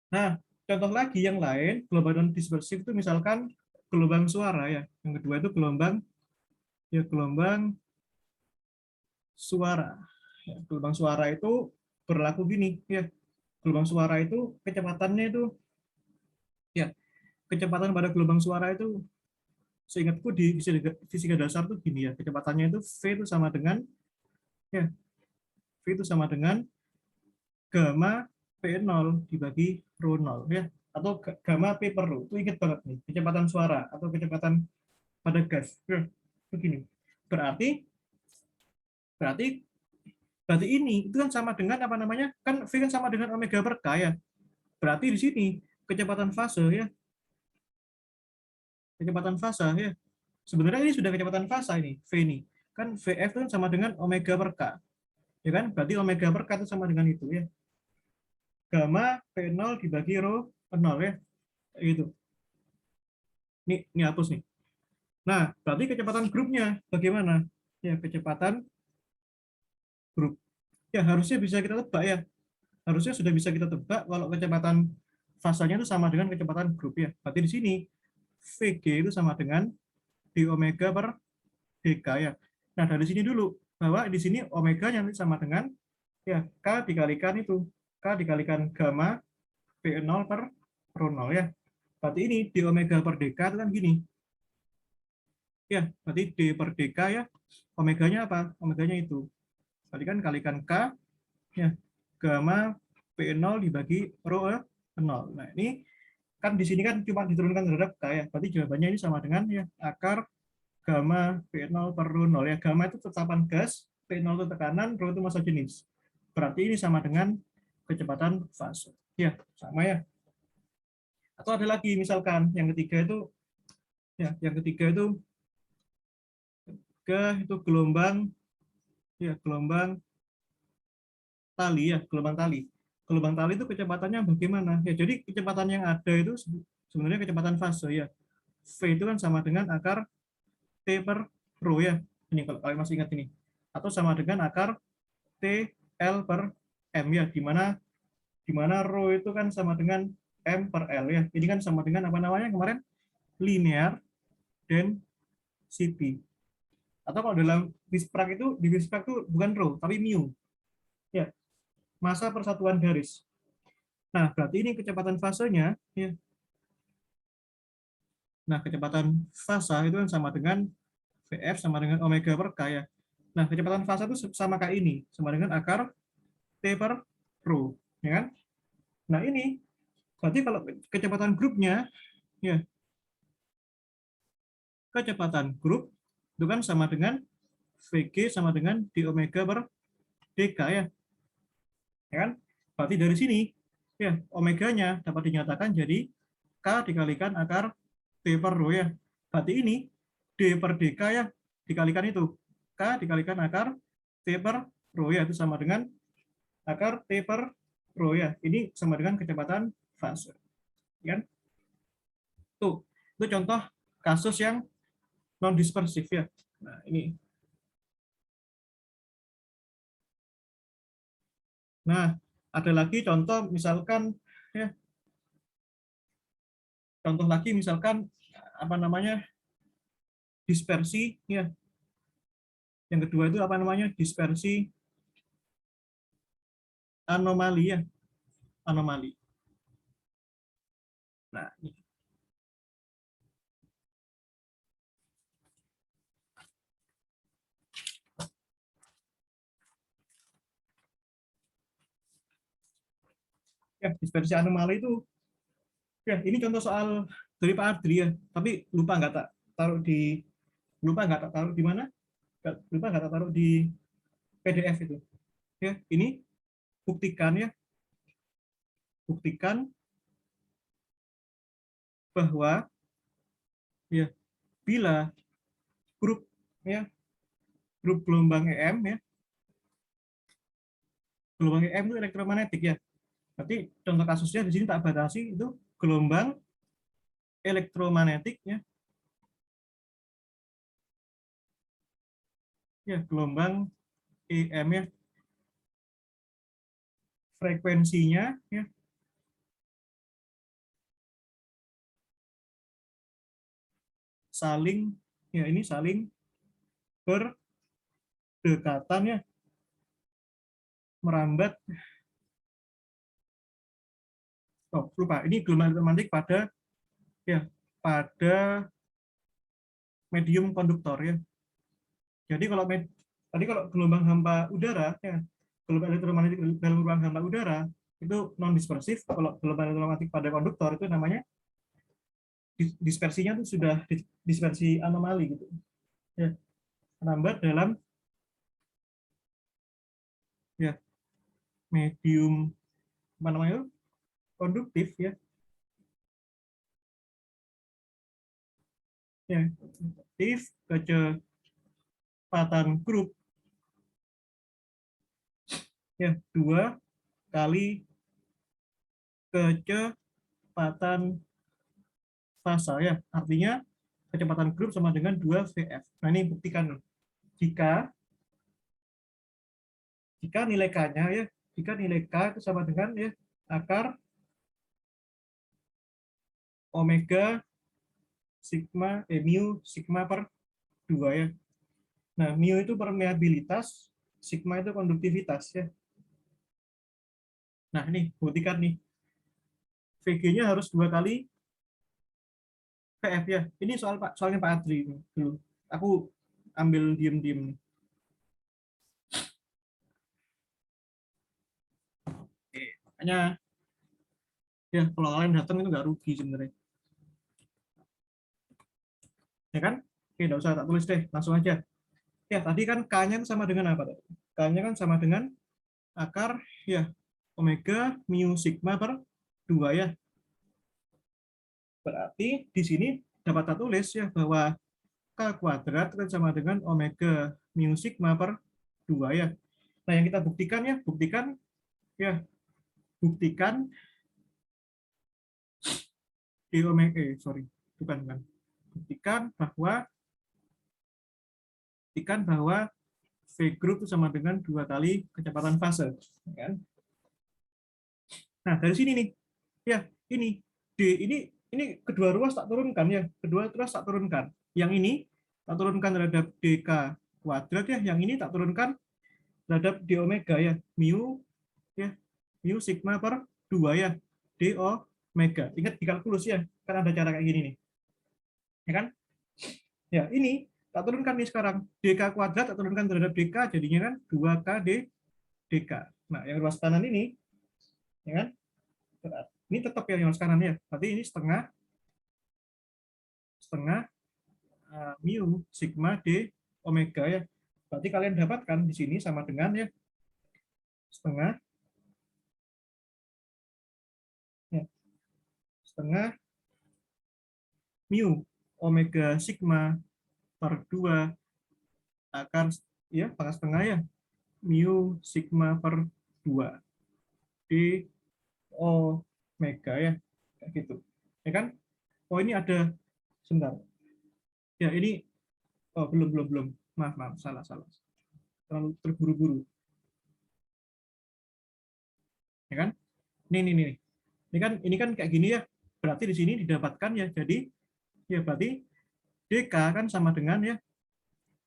Nah, contoh lagi yang lain, gelombang non dispersif itu misalkan gelombang suara ya. Yang kedua itu gelombang suara. Ya, gelombang suara itu berlaku gini ya. Gelombang suara itu kecepatannya itu ya, kecepatan pada gelombang suara itu seingatku di fisika dasar tuh gini ya. Kecepatannya itu V itu sama dengan ya, V itu sama dengan gamma P0 dibagi rho 0 ya, atau gamma P per rho. Itu ingat banget nih, kecepatan suara atau kecepatan pada gas. Ya, begini. Berarti berarti berarti ini itu kan sama dengan apa namanya? Kan V kan sama dengan omega per K ya. Berarti di sini kecepatan fase ya. Kecepatan fase ya. Sebenarnya ini sudah kecepatan fase ini, V ini. Kan VF itu kan sama dengan omega per K. Ya kan? Berarti omega per K itu sama dengan itu ya. Gamma P0 dibagi rho 0 ya. Gitu. Ini hapus nih. Nah, berarti kecepatan grupnya bagaimana? Ya, kecepatan grup. Ya, harusnya bisa kita tebak ya. Harusnya sudah bisa kita tebak kalau kecepatan fasanya itu sama dengan kecepatan grup ya. Berarti di sini VG itu sama dengan d omega per dk ya. Nah, dari sini dulu bahwa di sini omega yang sama dengan ya K dikalikan itu. K dikalikan gamma P0 per rho 0 ya. Berarti ini d omega per dk itu kan gini. Ya, berarti d per dk ya. Omeganya apa? Omeganya itu. Berarti kan kalikan K ya gamma P0 dibagi rho 0. Nah, ini kan di sini kan cuma diturunkan terhadap K ya. Berarti jawabannya ini sama dengan ya akar gamma P0 per rho 0 ya. Gamma itu tetapan gas, P0 itu tekanan, rho itu massa jenis. Berarti ini sama dengan kecepatan fase. Ya, sama ya. Atau ada lagi misalkan yang ketiga itu ya, yang ketiga itu itu gelombang ya, gelombang tali ya, gelombang tali. Gelombang tali itu kecepatannya bagaimana? Ya, jadi kecepatan yang ada itu sebenarnya kecepatan fase ya. V itu kan sama dengan akar T per rho ya. Ini kalau kalian masih ingat ini. Atau sama dengan akar T L per M ya, di mana rho itu kan sama dengan M per L ya. Ini kan sama dengan apa namanya kemarin? Linear density. Atau kalau dalam Wisprak itu, di Wisprak itu bukan rho, tapi mu. Ya, massa persatuan garis. Nah, berarti ini kecepatan fasenya ya. Nah, kecepatan fasa itu kan sama dengan VF sama dengan omega per K ya. Nah, kecepatan fasa itu sama kayak ini, sama dengan akar T per rho, ya kan? Nah, ini berarti kalau kecepatan grupnya ya, kecepatan grup itu kan sama dengan VG sama dengan d omega per dk ya. Ya kan? Berarti dari sini ya omeganya dapat dinyatakan jadi K dikalikan akar T per rho ya. Berarti ini D per dk ya dikalikan itu K dikalikan akar T per rho ya, itu sama dengan akar T per rho ya. Ini sama dengan kecepatan fase. Ya kan? Tuh, itu contoh kasus yang non dispersif ya. Nah, ini. Nah, ada lagi contoh misalkan ya, contoh lagi misalkan apa namanya? Dispersi ya. Yang kedua itu apa namanya? Dispersi anomali ya, anomali. Nah, ini. Ya, dispersi anomali itu ya ini contoh soal dari Pak Adri ya, tapi taruh di lupa nggak tak taruh di mana? Lupa nggak tak taruh di PDF itu. Ya, ini buktikan ya, buktikan bahwa ya bila grup ya, grup gelombang EM ya, gelombang EM itu elektromagnetik ya. Berarti contoh kasusnya di sini tak batasi itu gelombang elektromagnetik ya, ya gelombang EM ya, frekuensinya ya saling ya ini saling berdekatan ya, merambat. Oh, lupa. Ini gelombang elektromagnetik pada ya pada medium konduktor ya. Jadi kalau gelombang hampa udara ya, gelombang elektromagnetik dalam ruang hampa udara itu non dispersif. Kalau gelombang elektromagnetik pada konduktor itu namanya dispersinya itu sudah dispersi anomali gitu. Ya, merambat dalam ya medium apa namanya konduktif ya. Ya, konduktif kecepatan grup ya 2 kali kecepatan fase ya. Artinya kecepatan grup sama dengan 2 VF. Nah, ini buktikan nih. Jika nilai K-nya ya, jika nilai K itu sama dengan ya akar omega mu sigma per 2 ya. Nah, mu itu permeabilitas, sigma itu konduktivitas ya. Nah, ini buktikan nih. VG-nya harus 2 kali PF ya. Ini soalnya Pak Adri dulu. Aku ambil diem-diem nih. Oke, makanya ya kalau kalian datang itu nggak rugi sebenarnya. Ya kan? Oke, nggak usah tak tulis deh, langsung aja. Ya, tadi kan K-nya sama dengan apa? K-nya kan sama dengan akar ya omega mu sigma per 2 ya. Berarti di sini dapat tak tulis ya bahwa K kuadrat kan sama dengan omega mu sigma per 2 ya. Nah, yang kita buktikan ya, buktikan di omega, bukan. Buktikan bahwa V group itu sama dengan 2 kali kecepatan fase, kan? Nah, dari sini nih, ya ini D ini kedua ruas tak turunkan ya, Yang ini tak turunkan terhadap DK kuadrat ya, yang ini tak turunkan terhadap D omega ya, mu sigma per 2 ya, D omega. Ingat di kalkulus ya, kan ada cara kayak gini nih. Ya kan? Ya, ini tak turunkan nih sekarang. DK kuadrat tak turunkan terhadap DK, jadinya kan 2K DK. Nah, yang ruas kanan ini, ya kan? Ini tetap yang ruas kanan ya. Tapi ini setengah mu sigma D omega ya. Berarti kalian dapatkan di sini sama dengan ya setengah ya, setengah mu omega sigma per 2 akar ya pangkat setengah ya mu sigma per 2 D omega ya kayak gitu. Ya kan? Oh, ini ada sebentar. Ya, ini belum. Maaf, salah. Terlalu terburu-buru. Ya kan? Nih. Ini kan kayak gini ya. Berarti di sini didapatkan ya. Jadi ya berarti DK kan sama dengan ya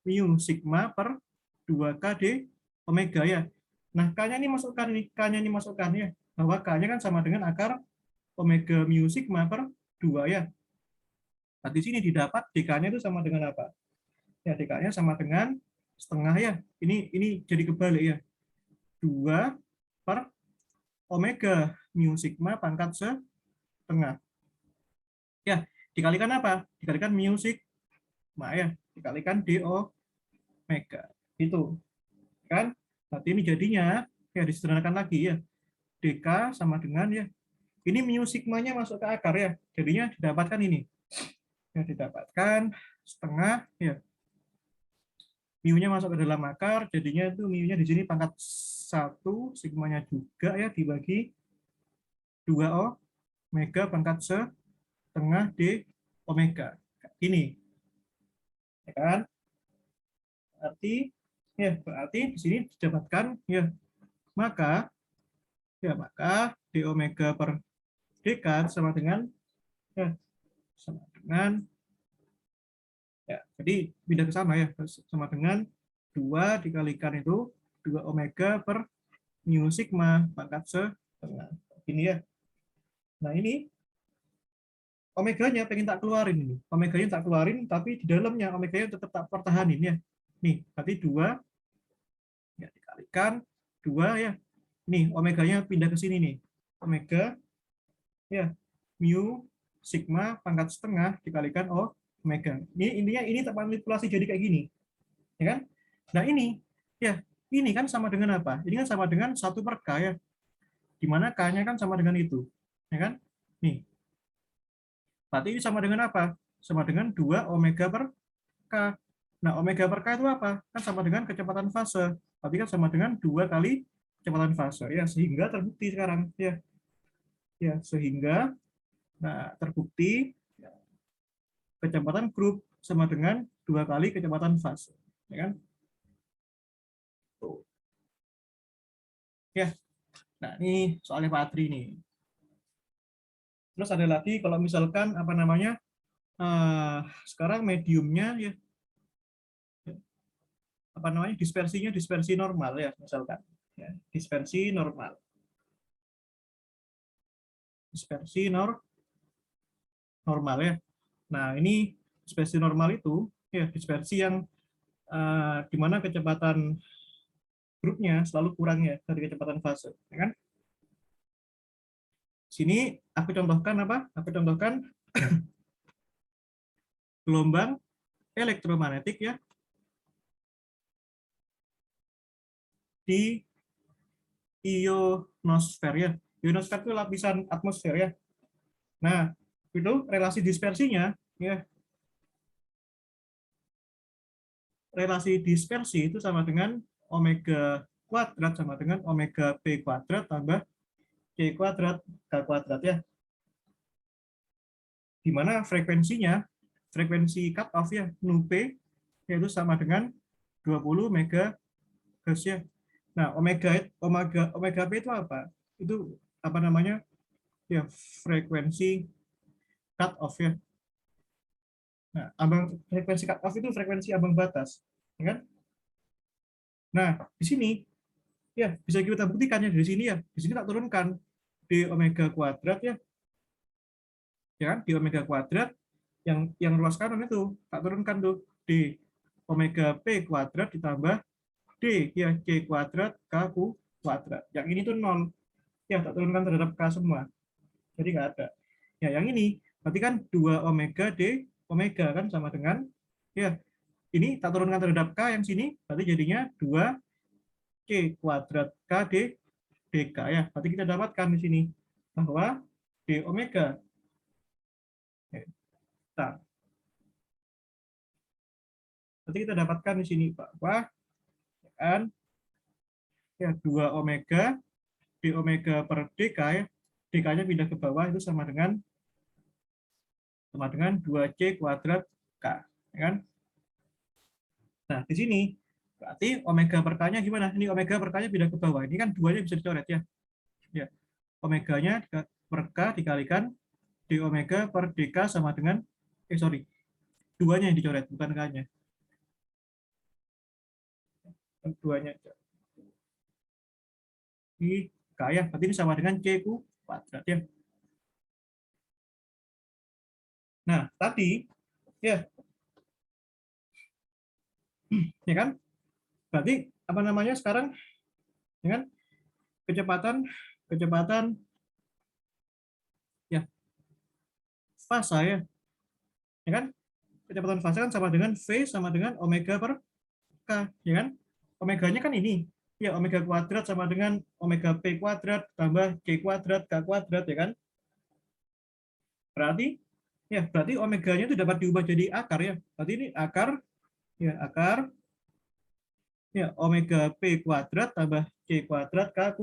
mu sigma per 2K D omega ya. Nah, K-nya ini masukkan ya. Bahwa K-nya kan sama dengan akar omega mu sigma per 2 ya. Nah, di sini didapat DK-nya itu sama dengan apa? Ya, DK-nya sama dengan setengah ya. Ini jadi kebalik ya. 2 per omega mu sigma pangkat setengah. Ya, dikalikan apa? Dikalikan mu sigma ya. Dikalikan D omega. Itu. Kan? Berarti ini jadinya ya disederhanakan lagi ya. DK sama dengan ya. Ini mu sigmanya masuk ke akar ya. Jadinya didapatkan ini. Ya, didapatkan setengah ya. Mu-nya masuk ke dalam akar, jadinya itu mu-nya di sini pangkat 1, sigmanya juga ya dibagi 2 omega pangkat setengah D omega. Ini. Ya kan? Berarti di sini didapatkan ya maka D omega per DK sama dengan ya ya, jadi pindah ke sana ya, sama dengan 2 dikalikan itu 2 omega per mu sigma pangkat setengah. Ini ya. Nah, ini omeganya pengen tak keluarin ini. Omeganya tak keluarin, tapi di dalamnya omeganya tetap tak pertahanin ya. Nih, berarti 2 ya dikalikan 2 ya. Nih, omeganya pindah ke sini nih. Omega ya mu sigma pangkat setengah dikalikan omega. Intinya ini termanipulasi jadi kayak gini. Ya kan? Nah, ini kan sama dengan apa? Ini kan sama dengan 1 per K ya. Di mana K-nya kan sama dengan itu. Ya kan? Nih. Berarti ini sama dengan apa? Sama dengan 2 omega per K. Nah, omega per K itu apa? Kan sama dengan kecepatan fase. Berarti kan sama dengan 2 kali kecepatan fase ya, sehingga terbukti sekarang ya. Ya, sehingga nah terbukti kecepatan grup sama dengan 2 kali kecepatan fase, ya kan? Tuh. Ya. Nah, ini soalnya Pak Adri nih. Terus ada lagi kalau misalkan apa namanya? Sekarang mediumnya ya apa namanya? Dispersinya dispersi normal ya, misalkan. Ya, dispersi normal. Dispersi normal ya. Nah, ini dispersi normal itu ya dispersi yang di mana kecepatan grupnya selalu kurang ya dari kecepatan fase, ya kan? Sini aku contohkan apa? Aku contohkan gelombang elektromagnetik ya di ionosfer ya. Ionosfer itu lapisan atmosfer ya. Nah, itu relasi dispersinya ya. Relasi dispersi itu sama dengan omega kuadrat sama dengan omega p kuadrat tambah c kuadrat k kuadrat ya. Di mana frekuensi cut off ya, nu p yaitu sama dengan 20 megahertz ya. Nah, omega p itu apa? Itu apa namanya? Ya, frekuensi cut off ya. Nah, frekuensi cut off itu frekuensi ambang batas, ya kan? Nah, di sini ya bisa kita buktikan ya dari sini ya. Di sini tak turunkan di omega kuadrat ya kan? Di omega kuadrat yang ruas kanan itu tak turunkan tuh di omega p kuadrat ditambah d ya c kuadrat k kuadrat. Yang ini tuh nol ya tak turunkan terhadap k semua. Jadi nggak ada. Ya yang ini berarti kan 2 omega d omega kan sama dengan ya ini tak turunkan terhadap k yang sini berarti jadinya 2 c kuadrat k dk ya. Berarti kita dapatkan di sini bahwa d omega nah, berarti kita dapatkan di sini bahwa kan ya 2 omega d omega per dk ya. dk-nya pindah ke bawah itu sama dengan 2c kuadrat k ya kan. Nah, di sini berarti omega per K-nya gimana? Ini omega per K-nya pindah ke bawah. Ini kan duanya bisa dicoret ya. Ya. Omeganya per K dikalikan d omega per dk sama dengan sorry. Duanya yang dicoret bukan K-nya. Duanya. Ini K ya. Berarti ini sama dengan C kuadrat ya. Nah, tadi ya ya kan? Berarti apa namanya sekarang ya kan? Kecepatan kecepatan ya fase ya kan? Kecepatan fase kan sama dengan V sama dengan omega per K, ya kan? Omeganya kan ini. Ya, omega kuadrat sama dengan omega P kuadrat tambah C kuadrat K kuadrat, ya kan? Berarti omeganya itu dapat diubah jadi akar ya. Berarti ini akar ya omega P kuadrat tambah C kuadrat K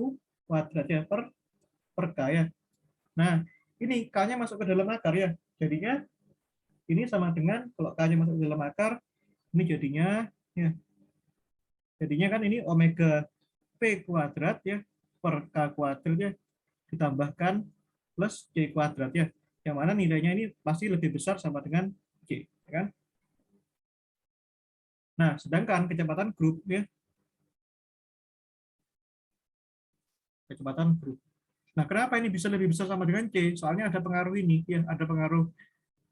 kuadrat ya per K ya. Nah, ini K-nya masuk ke dalam akar ya. Jadinya ini sama dengan kalau K-nya masuk ke dalam akar, ini jadinya kan ini omega P kuadrat ya per K kuadrat ya ditambahkan plus C kuadrat ya. Yang mana nilainya ini pasti lebih besar sama dengan C. Ya kan? Nah, sedangkan kecepatan grup ya, kecepatan grup. Nah, kenapa ini bisa lebih besar sama dengan C? Soalnya ada pengaruh ini, ya, ada pengaruh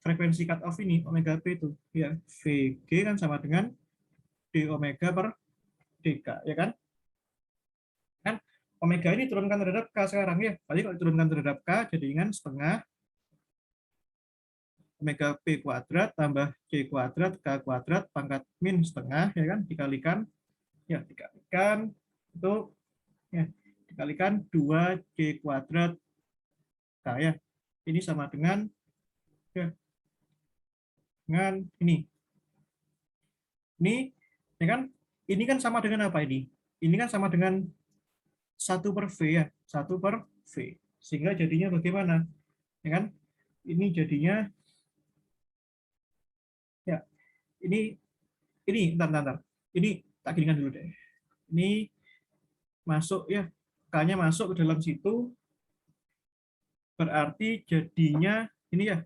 frekuensi cut off ini, omega P itu. Ya, VG kan sama dengan D omega per DK, ya kan? Kan omega ini turunkan terhadap K sekarang ya. Tadi kalau diturunkan terhadap K, jadi kan setengah omega P kuadrat tambah C kuadrat K kuadrat pangkat min setengah ya kan dikalikan itu ya dikalikan 2 C kuadrat K ya. Ini sama dengan ya, dengan ini. Ini ya kan ini kan sama dengan apa ini? Ini kan sama dengan 1 per V ya, 1 per V. Sehingga jadinya bagaimana? Ya kan? Ini jadinya ya, ini bentar. Ini tak ginikan dulu deh. Ini masuk ya, K-nya masuk ke dalam situ, berarti jadinya ini ya.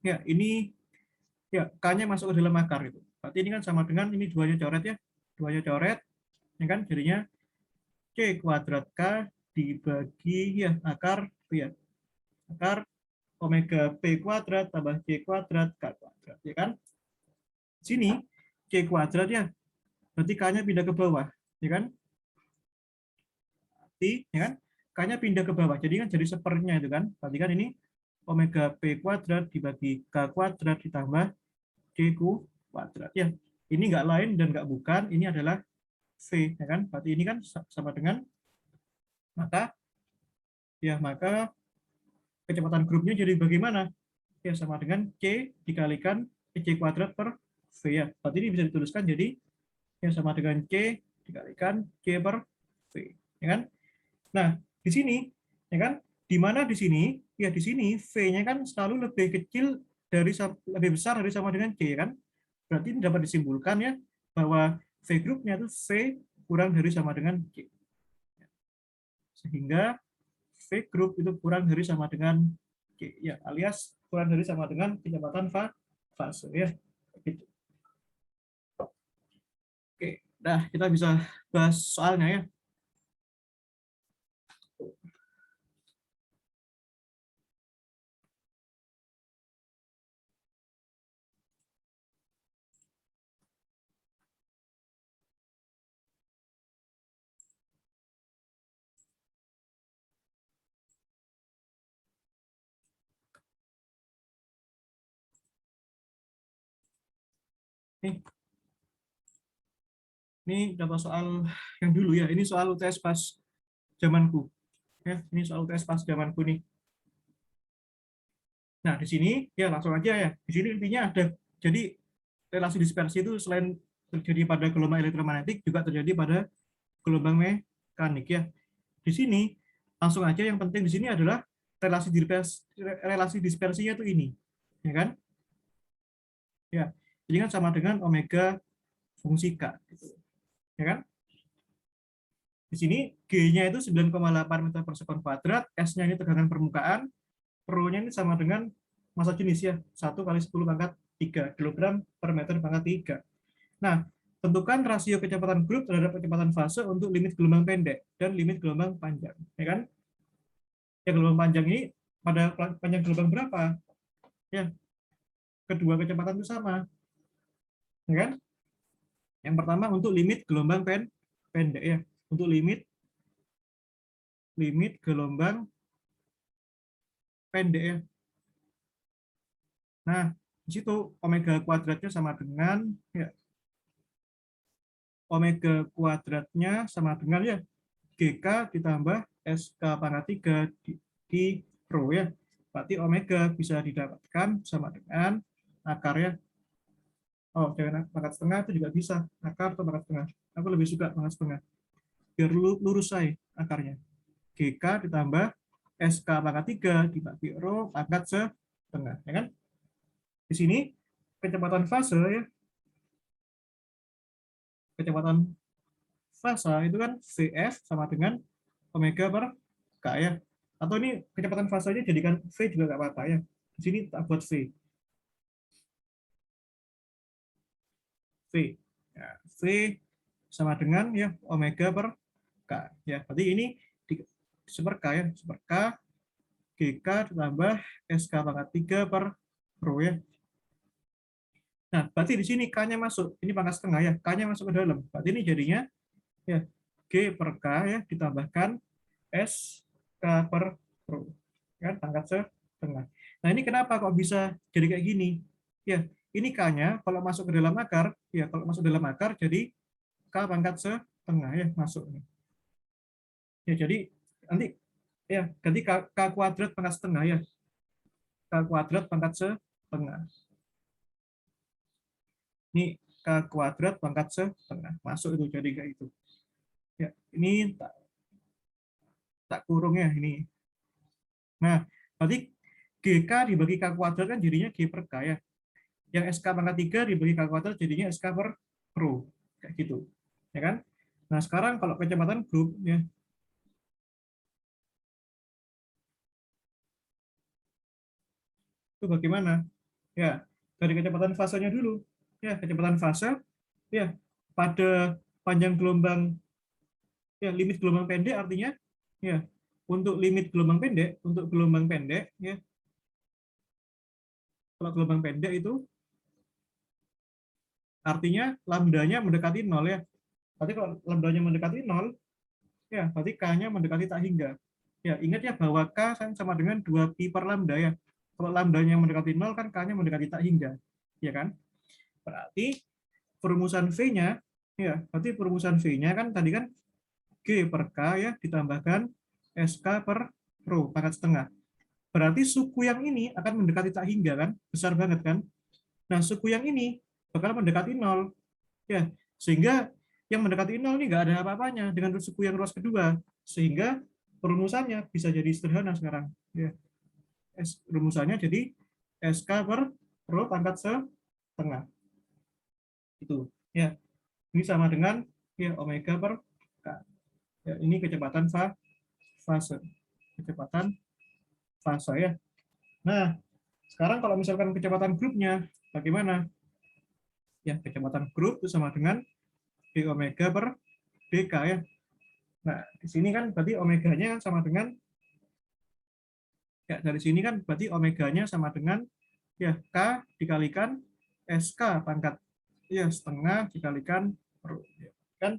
Ini ya, K-nya masuk ke dalam akar itu. Berarti ini kan sama dengan ini duanya coret ya. Duanya coret, ya kan jadinya C kuadrat K dibagi ya akar ya. Akar omega P kuadrat tambah C kuadrat K kuadrat, ya kan? Sini C kuadrat ya. Berarti K-nya pindah ke bawah, ya kan? Berarti ya kan? K-nya pindah ke bawah. Jadi kan jadi sepernya itu kan. Berarti kan ini omega P kuadrat dibagi K kuadrat ditambah C kuadrat ya. Ini nggak lain dan nggak bukan, ini adalah V ya kan. Berarti ini kan sama dengan maka kecepatan grupnya jadi bagaimana? Ya sama dengan C dikalikan C kuadrat per V ya. Berarti ini bisa dituliskan jadi ya sama dengan C dikalikan C per V ya kan. Nah, di sini ya kan, di mana di sini? Ya di sini V-nya kan selalu lebih kecil lebih besar dari sama dengan C ya kan. Berarti ini dapat disimpulkan ya bahwa V grupnya itu V kurang dari sama dengan C. Sehingga V group itu kurang dari sama dengan C ya, alias kurang dari sama dengan kecepatan fase ya. Gitu. Oke, nah kita bisa bahas soalnya ya. Nih, ini dapat soal yang dulu ya. Ini soal UTS pas zamanku. Ya, ini soal UTS pas zamanku nih. Nah, di sini ya langsung aja ya. Di sini intinya ada, jadi relasi dispersi itu selain terjadi pada gelombang elektromagnetik juga terjadi pada gelombang mekanik ya. Di sini langsung aja, yang penting di sini adalah relasi dispersinya itu ini. Ya kan? Ya. Jadi kan sama dengan omega fungsi K gitu. Ya kan? Di sini G-nya itu 9,8 meter per sekon kuadrat, S-nya ini tegangan permukaan, Rho-nya ini sama dengan massa jenis ya, 1 kali 10 pangkat 3 kg per meter pangkat 3. Nah, tentukan rasio kecepatan grup terhadap kecepatan fase untuk limit gelombang pendek dan limit gelombang panjang. Ya kan? Ya, gelombang panjang ini pada panjang gelombang berapa? Ya, kedua kecepatan itu sama. Ya kan? Yang pertama untuk limit gelombang pendek ya. Untuk limit gelombang pendek ya. Nah, di situ omega kuadratnya sama dengan ya, omega kuadratnya sama dengan ya GK ditambah SK pangkat 3 di Rho ya. Berarti omega bisa didapatkan sama dengan akar ya. Oh, jangan pangkat setengah itu juga bisa. Akar atau pangkat setengah. Aku lebih suka pangkat setengah. Biar lurus saya akarnya. GK ditambah SK pangkat 3 dibagi Rho pangkat setengah. Ya kan? Di sini kecepatan fase ya. Kecepatan fase itu kan VF sama dengan omega per K ya. Atau ini kecepatan fasenya jadikan V juga nggak apa-apa ya. Di sini tak buat V. V. Ya, V sama dengan ya omega per K. Ya, berarti ini super K ya, super K GK ditambah SK pangkat 3 per Rho ya. Nah, berarti di sini K-nya masuk. Ini pangkat setengah ya. K-nya masuk ke dalam. Berarti ini jadinya ya G per K ya ditambahkan S K per Rho. Kan pangkat setengah. Nah, ini kenapa kok bisa jadi kayak gini? Ya, ini K-nya kalau masuk ke dalam akar, ya kalau masuk dalam akar jadi K pangkat setengah ya masuk. Ya, jadi nanti ya ganti K kuadrat pangkat setengah ya. K kuadrat pangkat setengah. Ini K kuadrat pangkat setengah. Masuk itu jadi kayak itu. Ya, ini tak kurung ya ini. Nah, berarti GK dibagi K kuadrat kan jadinya G per K ya. Yang SK pangkat 3 dibagi K kuadrat jadinya SK per rho. Kayak gitu. Ya kan? Nah, sekarang kalau kecepatan grup ya, itu bagaimana? Ya, dari kecepatan fasenya dulu. Ya, kecepatan fase ya pada panjang gelombang ya limit gelombang pendek artinya ya untuk limit gelombang pendek, untuk gelombang pendek ya, kalau gelombang pendek itu artinya lambdanya mendekati nol ya. Berarti kalau lambdanya mendekati nol ya berarti K-nya mendekati tak hingga. Ya, ingat ya bahwa K sama dengan 2 pi per lambda ya. Kalau lambdanya mendekati nol kan K-nya mendekati tak hingga. Ya kan? Berarti perumusan V-nya ya, berarti perumusan V-nya kan tadi kan G per K ya ditambahkan SK per rho pangkat setengah. Berarti suku yang ini akan mendekati tak hingga kan? Besar banget kan? Nah, suku yang ini bakal mendekati nol. Ya, sehingga yang mendekati nol ini nggak ada apa-apanya dengan suku yang ruas kedua. Sehingga perumusannya bisa jadi sederhana sekarang. Ya, rumusannya jadi SK per rho pangkat setengah. Itu. Ya, ini sama dengan ya omega per K. Ya, ini kecepatan fase. Kecepatan fase ya. Nah, sekarang kalau misalkan kecepatan grupnya bagaimana? Ya, kecepatan grup itu sama dengan d omega per dk ya. Nah, di sini kan berarti omeganya sama dengan ya dari sini kan berarti omeganya sama dengan ya k dikalikan sk pangkat ya setengah dikalikan per ya. Kan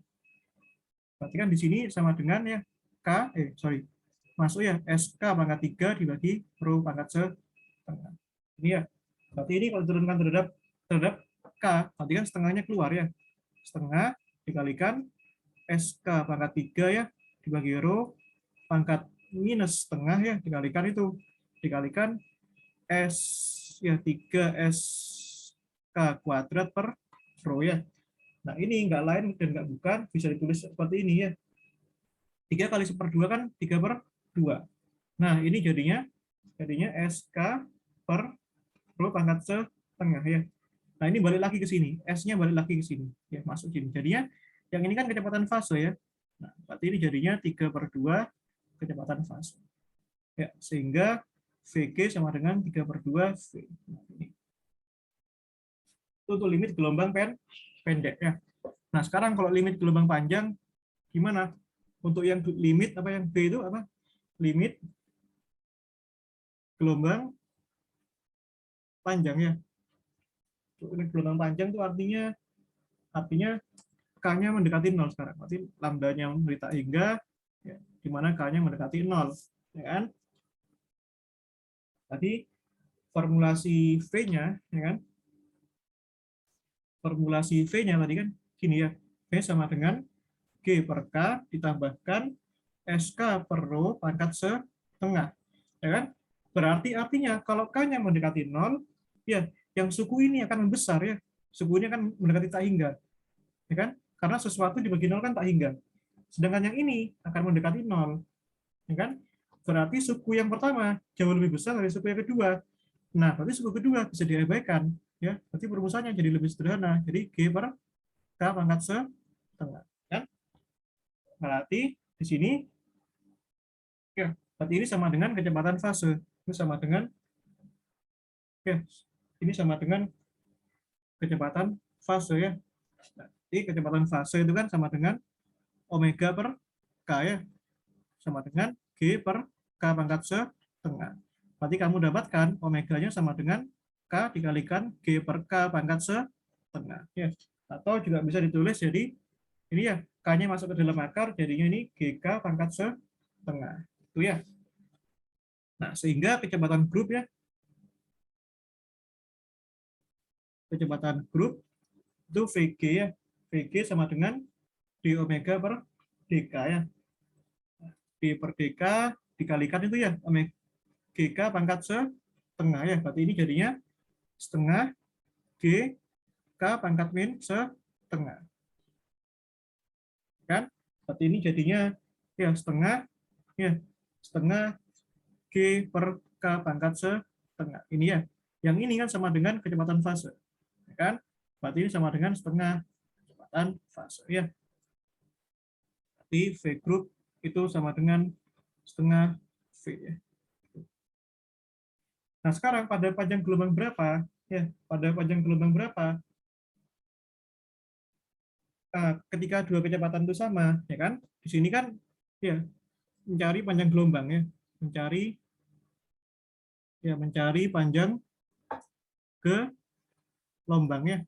berarti kan di sini sama dengan ya k masuk ya sk pangkat 3 dibagi rho pangkat setengah. Ini ya. Berarti ini kalau diturunkan terhadap k, berarti kan setengahnya keluar ya. Setengah dikalikan SK pangkat 3 ya dibagi rho pangkat minus setengah ya dikalikan itu dikalikan S ya 3 SK kuadrat per rho ya. Nah, ini enggak lain dan enggak bukan bisa ditulis seperti ini ya. 3 kali 1/2 kan 3 per 2. Nah, ini jadinya SK per rho pangkat setengah ya. Nah, ini balik lagi ke sini. S-nya balik lagi ke sini. Ya, masuk sini. Jadinya yang ini kan kecepatan fase ya. Nah, berarti ini jadinya 3 per 2 kecepatan fase. Ya, sehingga VG sama dengan 3 per 2 V. Nah, ini. Itu untuk limit gelombang pendek ya. Nah, sekarang kalau limit gelombang panjang gimana? Untuk yang limit apa yang B itu apa? Limit gelombang panjang ya. Limit gelombang panjang itu artinya K-nya mendekati 0 sekarang. Berarti lambdanya menderita hingga ya, di mana K-nya mendekati 0. Ya kan? Tadi formulasi V-nya, ya kan? Formulasi V-nya tadi kan gini ya. V sama dengan G per K ditambahkan SK per rho pangkat setengah. Ya kan? Berarti artinya kalau K-nya mendekati 0, ya yang suku ini akan membesar ya. Sukunya kan mendekati tak hingga. Ya kan? Karena sesuatu dibagi 0 kan tak hingga. Sedangkan yang ini akan mendekati 0. Ya kan? Berarti suku yang pertama jauh lebih besar dari suku yang kedua. Nah, berarti suku kedua bisa diabaikan. Ya, berarti perumusannya jadi lebih sederhana. Jadi G per K pangkat setengah. Ya? Berarti di sini, ya, berarti ini sama dengan kecepatan fase. Ini sama dengan, ya, ini sama dengan kecepatan fase ya. Nah, jadi kecepatan fase itu kan sama dengan omega per K ya. Sama dengan G per K pangkat setengah. Berarti kamu dapatkan omeganya sama dengan K dikalikan G per K pangkat setengah. Ya. Atau juga bisa ditulis jadi ini ya, K-nya masuk ke dalam akar, jadinya ini GK pangkat setengah. Itu ya. Nah, sehingga kecepatan grup ya, kecepatan grup itu VG ya. VG sama dengan d omega per dk ya. D per dk dikalikan itu ya omega GK pangkat setengah ya. Berarti ini jadinya setengah G K pangkat min setengah. Kan? Berarti ini jadinya ya setengah G per K pangkat setengah. Ini ya. Yang ini kan sama dengan kecepatan fase. Ya kan? Berarti ini sama dengan setengah kecepatan fase. Ya. Berarti V group itu sama dengan setengah V. Ya. Nah, sekarang pada panjang gelombang berapa? Ya, pada panjang gelombang berapa? Ketika dua kecepatan itu sama, ya kan? Di sini kan ya mencari panjang gelombang ya, mencari panjang gelombangnya.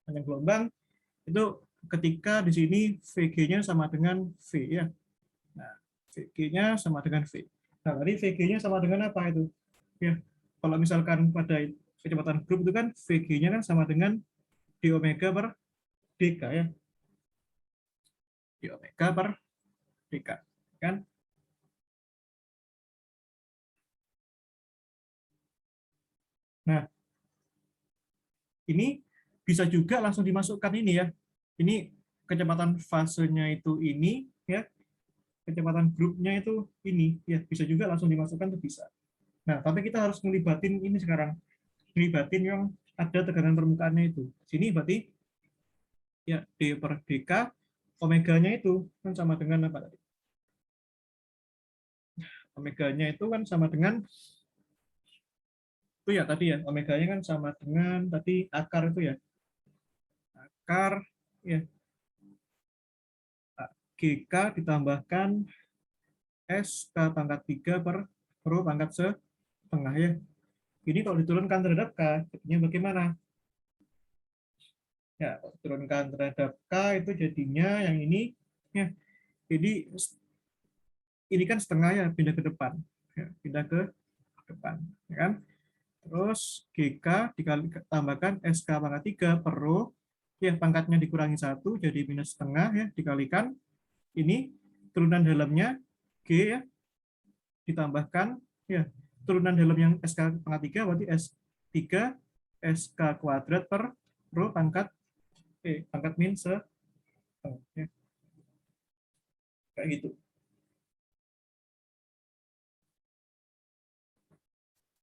Panjang gelombang itu ketika di sini VG-nya sama dengan V ya. Nah, VG-nya sama dengan V. Nah, tadi VG-nya sama dengan apa itu? Ya, kalau misalkan pada kecepatan grup itu kan VG-nya kan sama dengan d omega per dk ya. D omega per dk kan? Nah, ini bisa juga langsung dimasukkan ini ya. Ini kecepatan fasenya itu ini ya. Kecepatan grupnya itu ini ya, bisa juga langsung dimasukkan tuh bisa. Nah, tapi kita harus melibatin ini sekarang. Melibatin yang ada tekanan permukaannya itu. Sini berarti ya D per dk omeganya itu kan sama dengan apa tadi? Omeganya itu kan sama dengan itu ya tadi ya, omeganya kan sama dengan tadi akar itu ya. Akar ya GK ditambahkan SK pangkat 3 per rho pangkat setengah ya. Ini kalau diturunkan terhadap K, jadinya bagaimana? Ya, kalau diturunkan terhadap K itu jadinya yang ini ya. Jadi ini kan setengah ya, pindah ke depan. Ya, pindah ke depan, ya kan? Terus GK dikali tambahkan SK pangkat 3 per rho, ya pangkatnya dikurangi 1 jadi minus setengah ya, dikalikan ini turunan dalamnya G ya, ditambahkan ya turunan dalam yang SK pangkat 3 berarti S3 SK kuadrat per rho pangkat min setengah ya. Kayak gitu.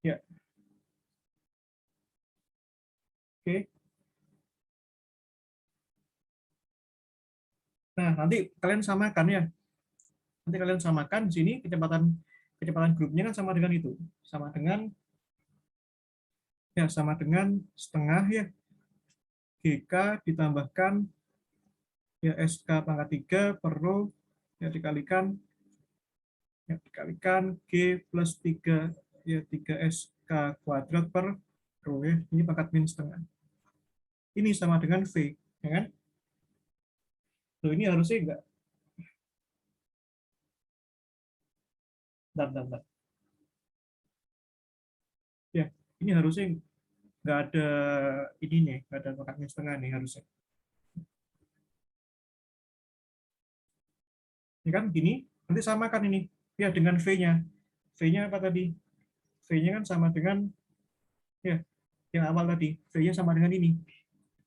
Ya. Oke. Nah, nanti kalian samakan ya. Nanti kalian samakan di sini kecepatan grupnya kan sama dengan itu. Sama dengan setengah ya. GK ditambahkan ya SK pangkat 3 per rho ya dikalikan G plus 3 ya 3 SK kuadrat per rho ya. Ini pangkat min setengah. Ini sama dengan V, ya kan? Loh, ini harusnya enggak. Bentar. Ya, ini harusnya nggak ada ini nih, nggak ada pangkat min setengah nih harusnya. Ini kan gini, nanti samakan ini ya dengan V-nya. V-nya apa tadi? V-nya kan sama dengan ya yang awal tadi. V-nya sama dengan ini.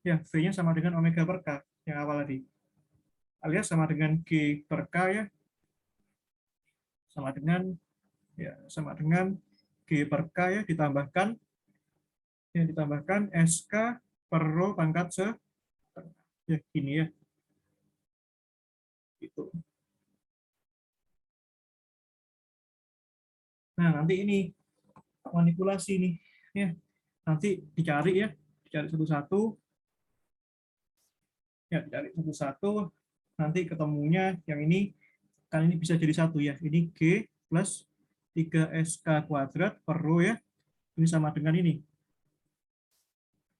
Ya, V-nya sama dengan omega per K yang awal tadi. Alias sama dengan G per K ya. Sama dengan G per K ya ditambahkan SK per rho pangkat setengah. Ya, gini ya. Itu. Nah, nanti ini manipulasi nih. Ya, nanti dicari satu-satu. Ya, dicari satu-satu. Nanti ketemunya yang ini, kan ini bisa jadi satu ya. Ini G plus 3SK kuadrat per rho ya. Ini sama dengan ini.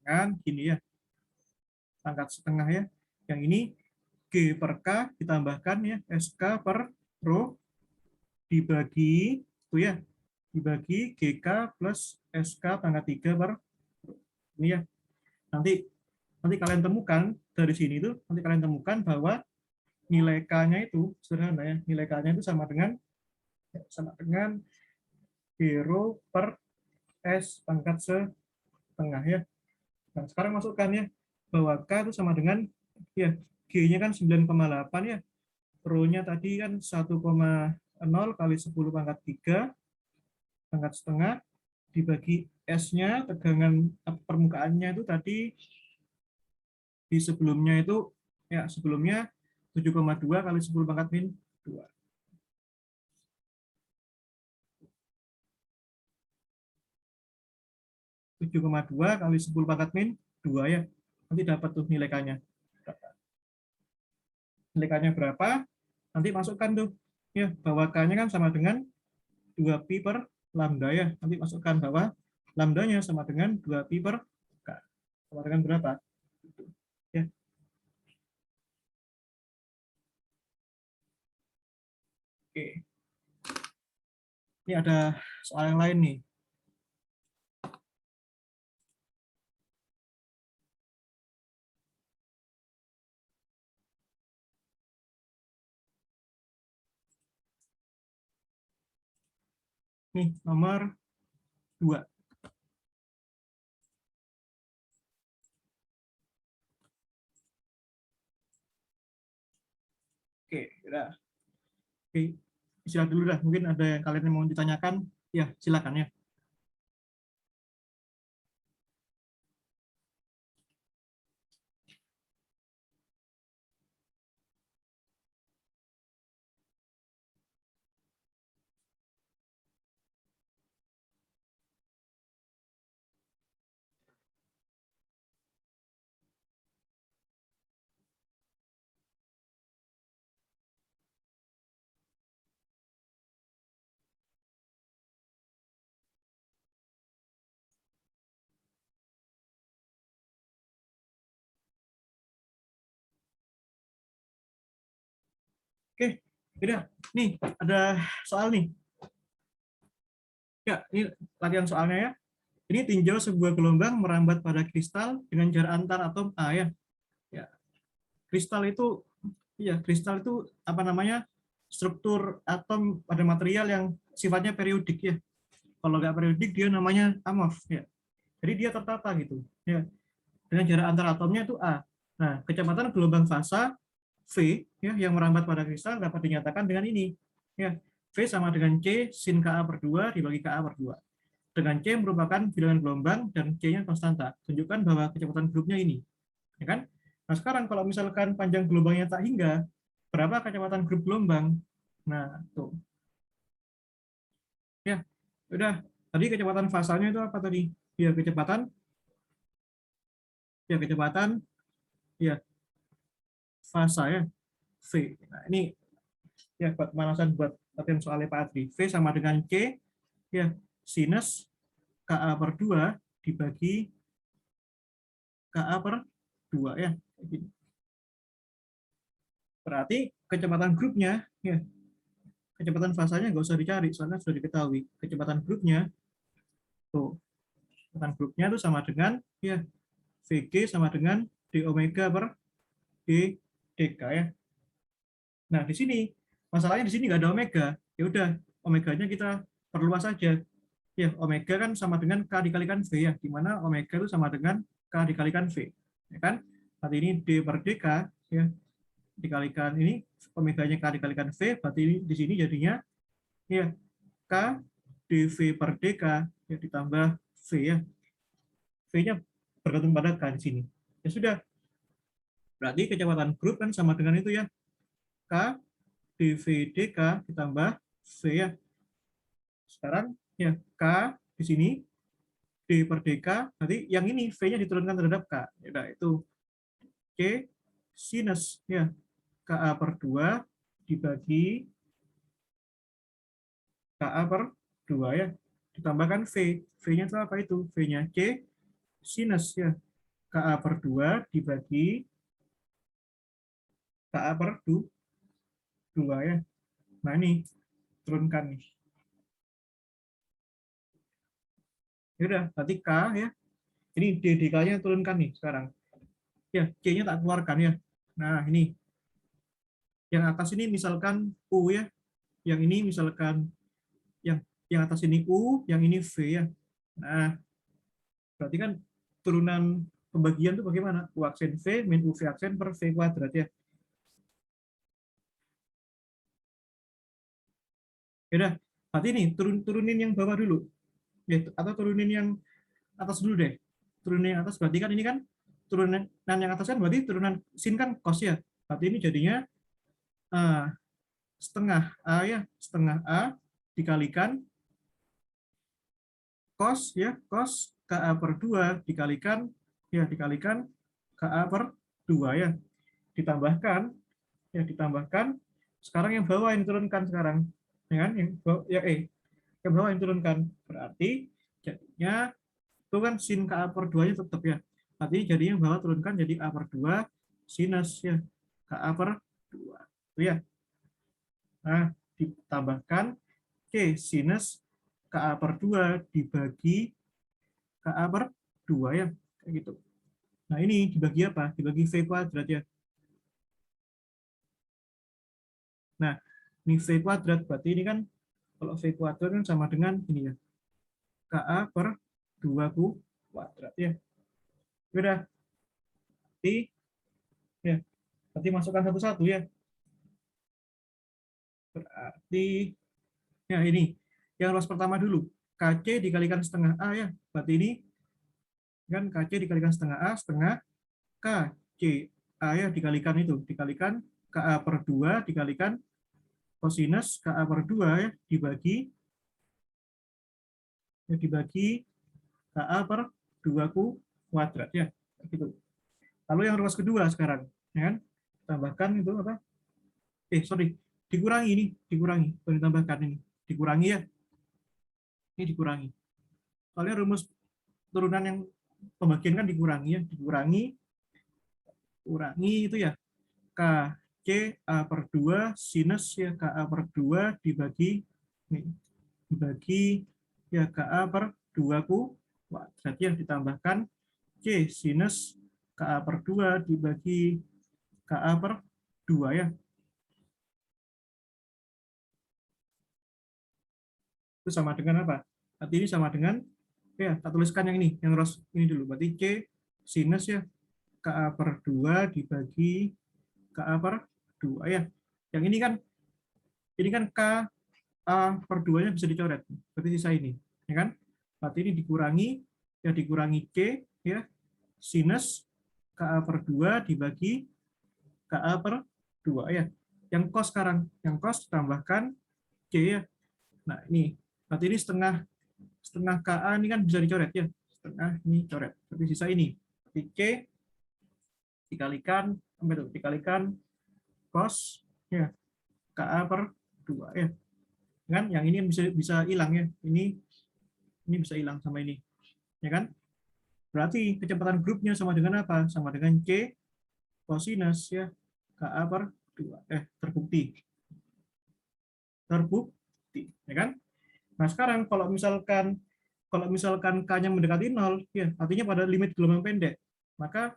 Kan, gini ya. Pangkat setengah ya. Yang ini G per K ditambahkan ya SK per rho dibagi itu ya. Dibagi GK plus SK pangkat 3 per rho. Ini ya. Nanti kalian temukan dari sini itu nanti kalian temukan bahwa nilai K-nya itu sederhana ya. Nilai K-nya itu sama dengan 0 per S pangkat setengah ya. Nah, sekarang masukkan ya, bahwa K itu sama dengan, ya, G-nya kan 9,8 ya, Rho-nya tadi kan 1,0 kali 10 pangkat 3, pangkat setengah, dibagi S-nya, tegangan permukaannya itu tadi, di sebelumnya itu, ya, sebelumnya 7,2 kali 10 pangkat min 2. 7,2 kali 10 pangkat min 2 ya. Nanti dapat tuh nilai K-nya. Nilai K-nya berapa? Nanti masukkan tuh. Ya, bahwa K-nya kan sama dengan 2 pi per lambda ya. Nanti masukkan bahwa lambdanya sama dengan 2 pi per K. Sama dengan berapa? Ya. Oke. Ini ada soal yang lain nih. Nih, nomor 2. Oke, udah. Oke, istirahat dulu dah. Mungkin ada yang kalian yang mau ditanyakan. Ya, silakan ya. Oke, udah. Nih, ada soal nih. Ya, ini latihan soalnya ya. Ini tinjau sebuah gelombang merambat pada kristal dengan jarak antar atom A ya. Ya, kristal itu, ya, kristal itu apa namanya? Struktur atom pada material yang sifatnya periodik ya. Kalau nggak periodik dia namanya amorf ya. Jadi dia tertata gitu ya. Dengan jarak antar atomnya itu A. Nah, kecepatan gelombang fasa V ya yang merambat pada kristal dapat dinyatakan dengan ini. Ya, V sama dengan C sin Ka per 2 dibagi Ka per 2. Dengan C merupakan bilangan gelombang dan C-nya konstanta. Tunjukkan bahwa kecepatan grupnya ini. Ya kan? Nah, sekarang kalau misalkan panjang gelombangnya tak hingga, berapa kecepatan grup gelombang? Nah, tuh. Ya, udah. Tadi kecepatan fasanya itu apa tadi? Ya, kecepatan ya fasa ya V. Nah, ini ya buat pemanasan buat latihan soalnya Pak Adri. V sama dengan C ya sinus Ka per 2 dibagi Ka per 2 ya. Berarti kecepatan grupnya ya kecepatan fasanya nggak usah dicari soalnya sudah diketahui. Kecepatan grupnya tuh kecepatan grupnya itu sama dengan ya Vg sama dengan d omega per d dk ya. Nah, di sini masalahnya di sini nggak ada omega. Ya udah, omeganya kita perluas saja. Ya, omega kan sama dengan K dikalikan V ya, di mana omega itu sama dengan K dikalikan V. Ya kan? Berarti ini D per DK ya, dikalikan ini omeganya K dikalikan V, berarti ini di sini jadinya ya K dV per DK ya ditambah V ya. V-nya bergantung pada K di sini. Ya sudah, berarti kecepatan grup kan sama dengan itu ya. K dV DK ditambah V ya. Sekarang ya K di sini D per DK, nanti yang ini V-nya diturunkan terhadap K. Ya, itu C sinus ya Ka per 2 dibagi Ka per 2 ya. Ditambahkan V. V-nya itu apa itu? V-nya C sinus ya Ka per 2 dibagi Ka per 2 ya. Nah ini turunkan nih. Ya udah, berarti K ya. Ini DDK-nya turunkan nih sekarang. Ya, C-nya tak keluarkan ya. Nah, ini. Yang atas ini misalkan U ya. Yang ini misalkan yang atas ini U, yang ini V ya. Nah, berarti kan turunan pembagian itu bagaimana? U aksen V min UV aksen per V kuadrat ya. Ya udah, berarti ini turunin yang bawah dulu. Ya, atau turunin yang atas dulu deh. Turunin yang atas berarti kan ini kan turunan yang atas kan berarti turunan sin kan cos ya. Berarti ini jadinya setengah A ya, setengah A dikalikan cos ya, cos KA per 2 dikalikan ya, dikalikan KA per 2 ya. Ditambahkan ya, ditambahkan sekarang yang bawah yang turunkan sekarang. Ya kan? Yang bawah, ya yang bawah yang turunkan. Berarti jadinya itu kan sin KA per 2 nya tetap ya. Berarti jadinya yang bawah turunkan jadi A per 2 sinus ya KA per 2. Itu ya. Nah, ditambahkan Oke, sinus KA per 2 dibagi KA per 2 ya. Kayak gitu. Nah, ini dibagi apa? Dibagi V kuadrat ya. Nah, ini V kuadrat. Berarti ini kan, kalau V kuadrat kan sama dengan ini ya. KA per 2 kuadrat ya. Udah. Berarti, ya. Berarti masukkan satu-satu ya. Berarti, ya ini. Yang ruas pertama dulu. KC dikalikan setengah A ya. Berarti ini kan KC dikalikan setengah A, setengah K. C. A ya dikalikan itu. Dikalikan KA per 2 dikalikan kosinus KA per 2 ya dibagi KA per 2 kuadrat ya. Gitu. Lalu yang ruas kedua sekarang, ya kan? Tambahkan itu apa? Sorry, dikurangi ini, dikurangi. Boleh ditambahkan ini, dikurangi ya. Ini dikurangi. Soalnya rumus turunan yang pembagian kan dikurangi ya, kurangi itu ya. K C A per 2 sinus ya KA per 2 dibagi ya KA per 2 kuadrat ya, ditambahkan C sinus KA per 2 dibagi KA per 2 ya. Itu sama dengan apa? Berarti ini sama dengan, ya tak tuliskan yang ini, yang ros ini dulu. Berarti C sinus ya KA per 2 dibagi KA per 2 ya. Yang ini kan K A per 2-nya bisa dicoret. Berarti sisa ini, ya kan? Berarti ini dikurangi, ya dikurangi C, ya, sinus KA per 2 dibagi KA per 2, ya. Yang cos sekarang, yang cos tambahkan C, ya. Nah, ini, berarti ini setengah KA ini kan bisa dicoret, ya. Setengah ini coret. Berarti sisa ini. Berarti C dikalikan cos, ya, KA per 2, ya. Kan yang ini bisa hilang ya, ini bisa hilang sama ini, ya kan? Berarti kecepatan grupnya sama dengan apa? Sama dengan C kosinus ya KA per 2. Terbukti, ya kan? Nah sekarang kalau misalkan K-nya mendekati 0, ya artinya pada limit gelombang pendek, maka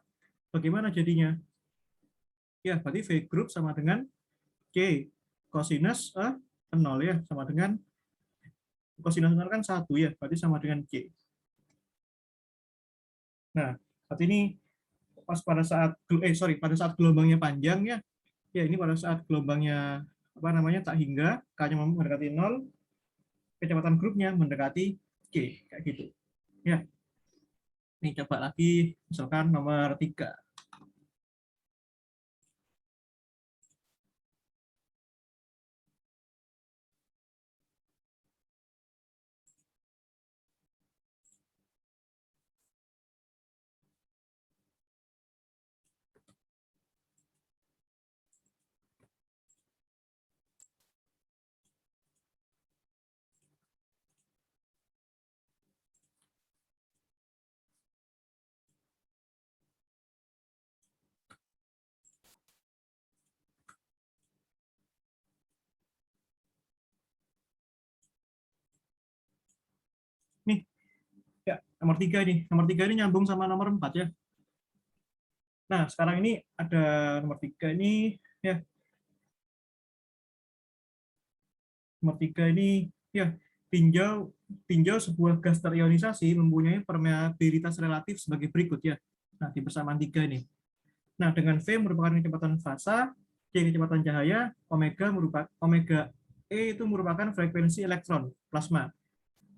bagaimana jadinya? Ya berarti V group sama dengan C kosinus 0 ya, sama dengan kosinus 0 kan 1 ya, berarti sama dengan C. Nah, saat ini pada saat gelombangnya panjang ya. Ya, ini pada saat gelombangnya tak hingga K-nya mendekati 0, kecepatan grupnya mendekati C, kayak gitu. Ya. Ini coba lagi misalkan nomor 3. Nih, ya, nomor 3 ini. Nomor 3 ini nyambung sama nomor 4 ya. Nah, sekarang ini ada nomor 3 ini ya. Nomor 3 ini ya, tinjau sebuah gas terionisasi mempunyai permeabilitas relatif sebagai berikut ya. Nah, di persamaan 3 ini. Nah, dengan V merupakan kecepatan fasa, C kecepatan cahaya, omega E itu merupakan frekuensi elektron plasma.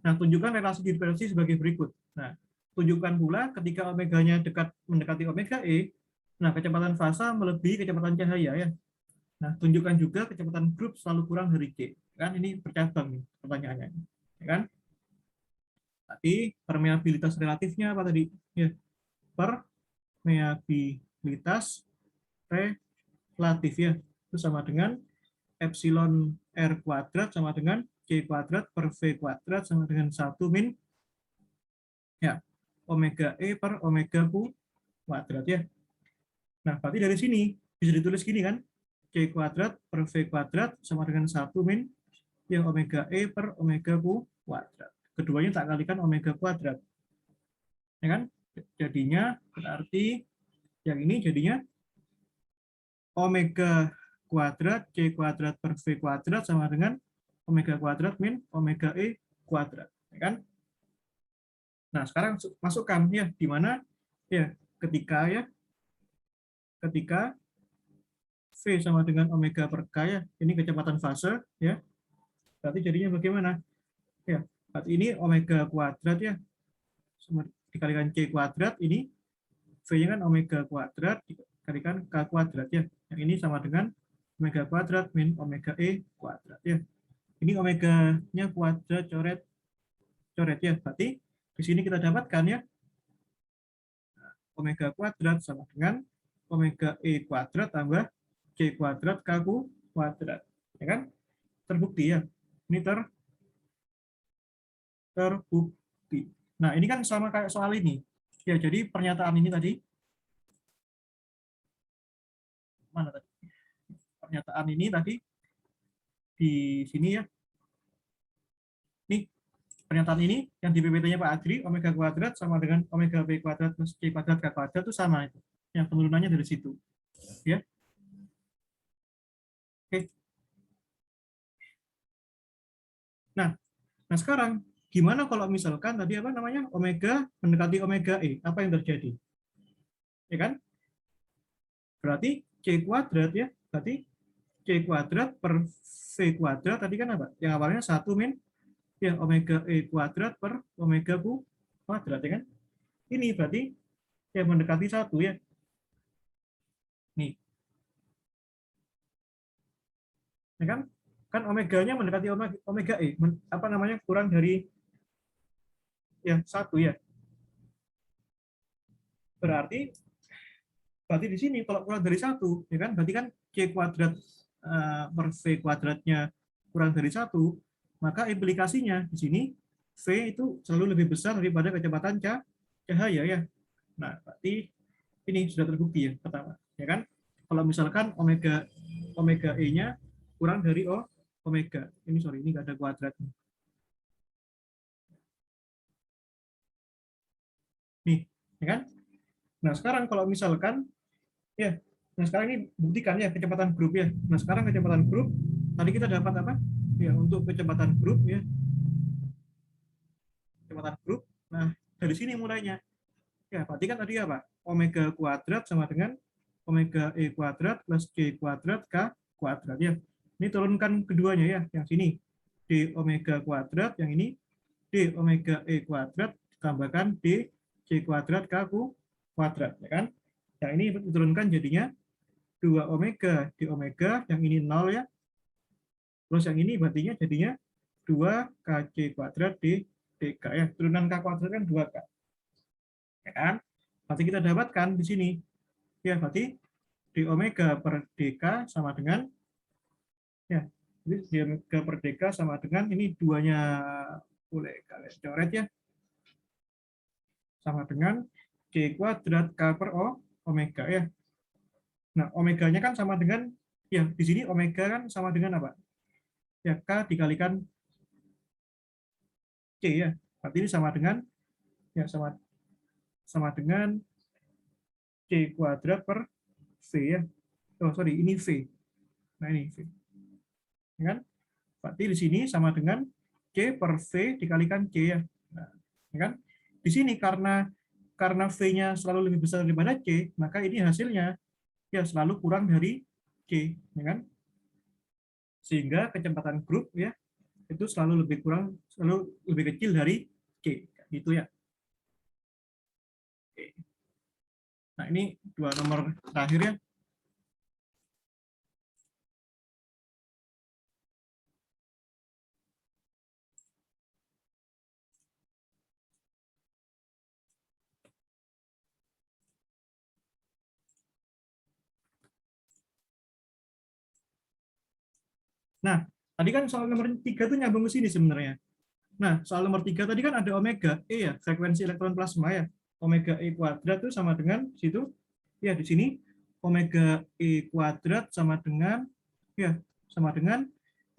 Nah, tunjukkan relasi dispersi sebagai berikut. Nah, tunjukkan pula ketika omeganya mendekati omega E, nah kecepatan fasa melebihi kecepatan cahaya ya. Nah, tunjukkan juga kecepatan grup selalu kurang dari G. Kan ini bercabang nih pertanyaannya. Ya kan? Tapi permeabilitas relatifnya apa tadi? Ya, permeabilitas relatif ya. Itu sama dengan epsilon R kuadrat sama dengan C kuadrat per V kuadrat sama dengan 1 min ya omega E per omega kuadrat ya. Nah, berarti dari sini bisa ditulis gini kan? C kuadrat per V kuadrat sama dengan 1 min yang omega E per omega kuadrat. Keduanya tak kalikan omega kuadrat. Ya kan? Jadinya berarti yang ini jadinya omega kuadrat C kuadrat per V kuadrat sama dengan omega kuadrat min omega E kuadrat. Ya kan? Nah, sekarang masukkan ya di mana ya ketika V sama dengan omega per K ya, ini kecepatan fase ya. Berarti jadinya bagaimana? Ya, berarti ini omega kuadrat ya dikalikan C kuadrat, ini V-nya kan omega kuadrat dikalikan K kuadrat ya. Yang ini sama dengan omega kuadrat min omega E kuadrat ya. Ini omega-nya kuadrat coret ya. Berarti di sini kita dapatkan ya omega kuadrat sama dengan omega E kuadrat tambah C kuadrat K kuadrat. Ya kan? Terbukti ya. Ini terbukti. Nah, ini kan sama kayak soal ini. Ya, jadi pernyataan ini tadi mana tadi? Pernyataan ini tadi di sini ya. Nih, pernyataan ini yang di PPT-nya Pak Adri, omega kuadrat sama dengan omega B kuadrat plus C kuadrat K kuadrat itu sama itu. Yang penurunannya dari situ. Ya. Oke. Nah sekarang gimana kalau misalkan tadi apa namanya omega mendekati omega E, apa yang terjadi? Ya kan? Berarti C kuadrat ya, berarti C kuadrat per V kuadrat tadi kan apa? Yang awalnya 1 min ya omega E kuadrat per omega kuadrat ya kan? Ini berarti yang mendekati 1 ya. Nih. Ya kan? Kan omeganya mendekati omega E, apa namanya? Kurang dari ya 1 ya. Berarti di sini kalau kurang dari 1 ya kan? Berarti kan C kuadrat per V kuadratnya kurang dari 1, maka implikasinya di sini V itu selalu lebih besar daripada kecepatan cahaya ya. Nah, berarti ini sudah terbukti ya pertama, ya kan? Kalau misalkan omega E-nya kurang dari omega. Ini sorry, ini nggak ada kuadratnya. Nih, ya kan? Nah, sekarang kalau misalkan ya, nah sekarang ini buktikan ya kecepatan grup ya. Nah, sekarang kecepatan grup tadi kita dapat apa? Ya, untuk kecepatan grup ya. Kecepatan grup. Nah, dari sini mulainya. Ya, berarti kan tadi apa? Omega kuadrat sama dengan omega E kuadrat plus C kuadrat K kuadrat ya. Ini turunkan keduanya ya, yang sini. D omega kuadrat, yang ini D omega E kuadrat, tambahkan D C kuadrat K kuadrat. Ya kan? Yang ini diturunkan jadinya 2 omega D omega, yang ini 0 ya. Terus yang ini berarti jadinya 2 KC kuadrat D DK ya. Turunan K kuadrat kan 2K. Ya kan? Berarti kita dapatkan di sini. Ya, berarti d omega per dk sama dengan ya, jadi d omega per dk sama dengan ini duanya boleh kalian coret ya. Sama dengan c kuadrat k per omega ya. Nah, omeganya kan sama dengan ya, di sini omega kan sama dengan apa? Ya, k dikalikan c ya. Berarti ini sama dengan ya sama dengan c kuadrat per v ya. Oh, sorry, ini v. Nah, ini v. Ya kan? Berarti di sini sama dengan C per V dikalikan C ya. Nah, ya kan? Di sini karena karena V-nya selalu lebih besar daripada C, maka ini hasilnya ya selalu kurang dari C, ya kan? Sehingga kecepatan grup ya itu selalu lebih kecil dari C, gitu ya. Oke. Nah, ini dua nomor terakhir ya. Nah, tadi kan soal nomor 3 tuh nyambung ke sini sebenarnya. Nah, soal nomor 3 tadi kan ada omega E ya, frekuensi elektron plasma ya. Omega E kuadrat itu sama dengan situ ya di sini omega E kuadrat sama dengan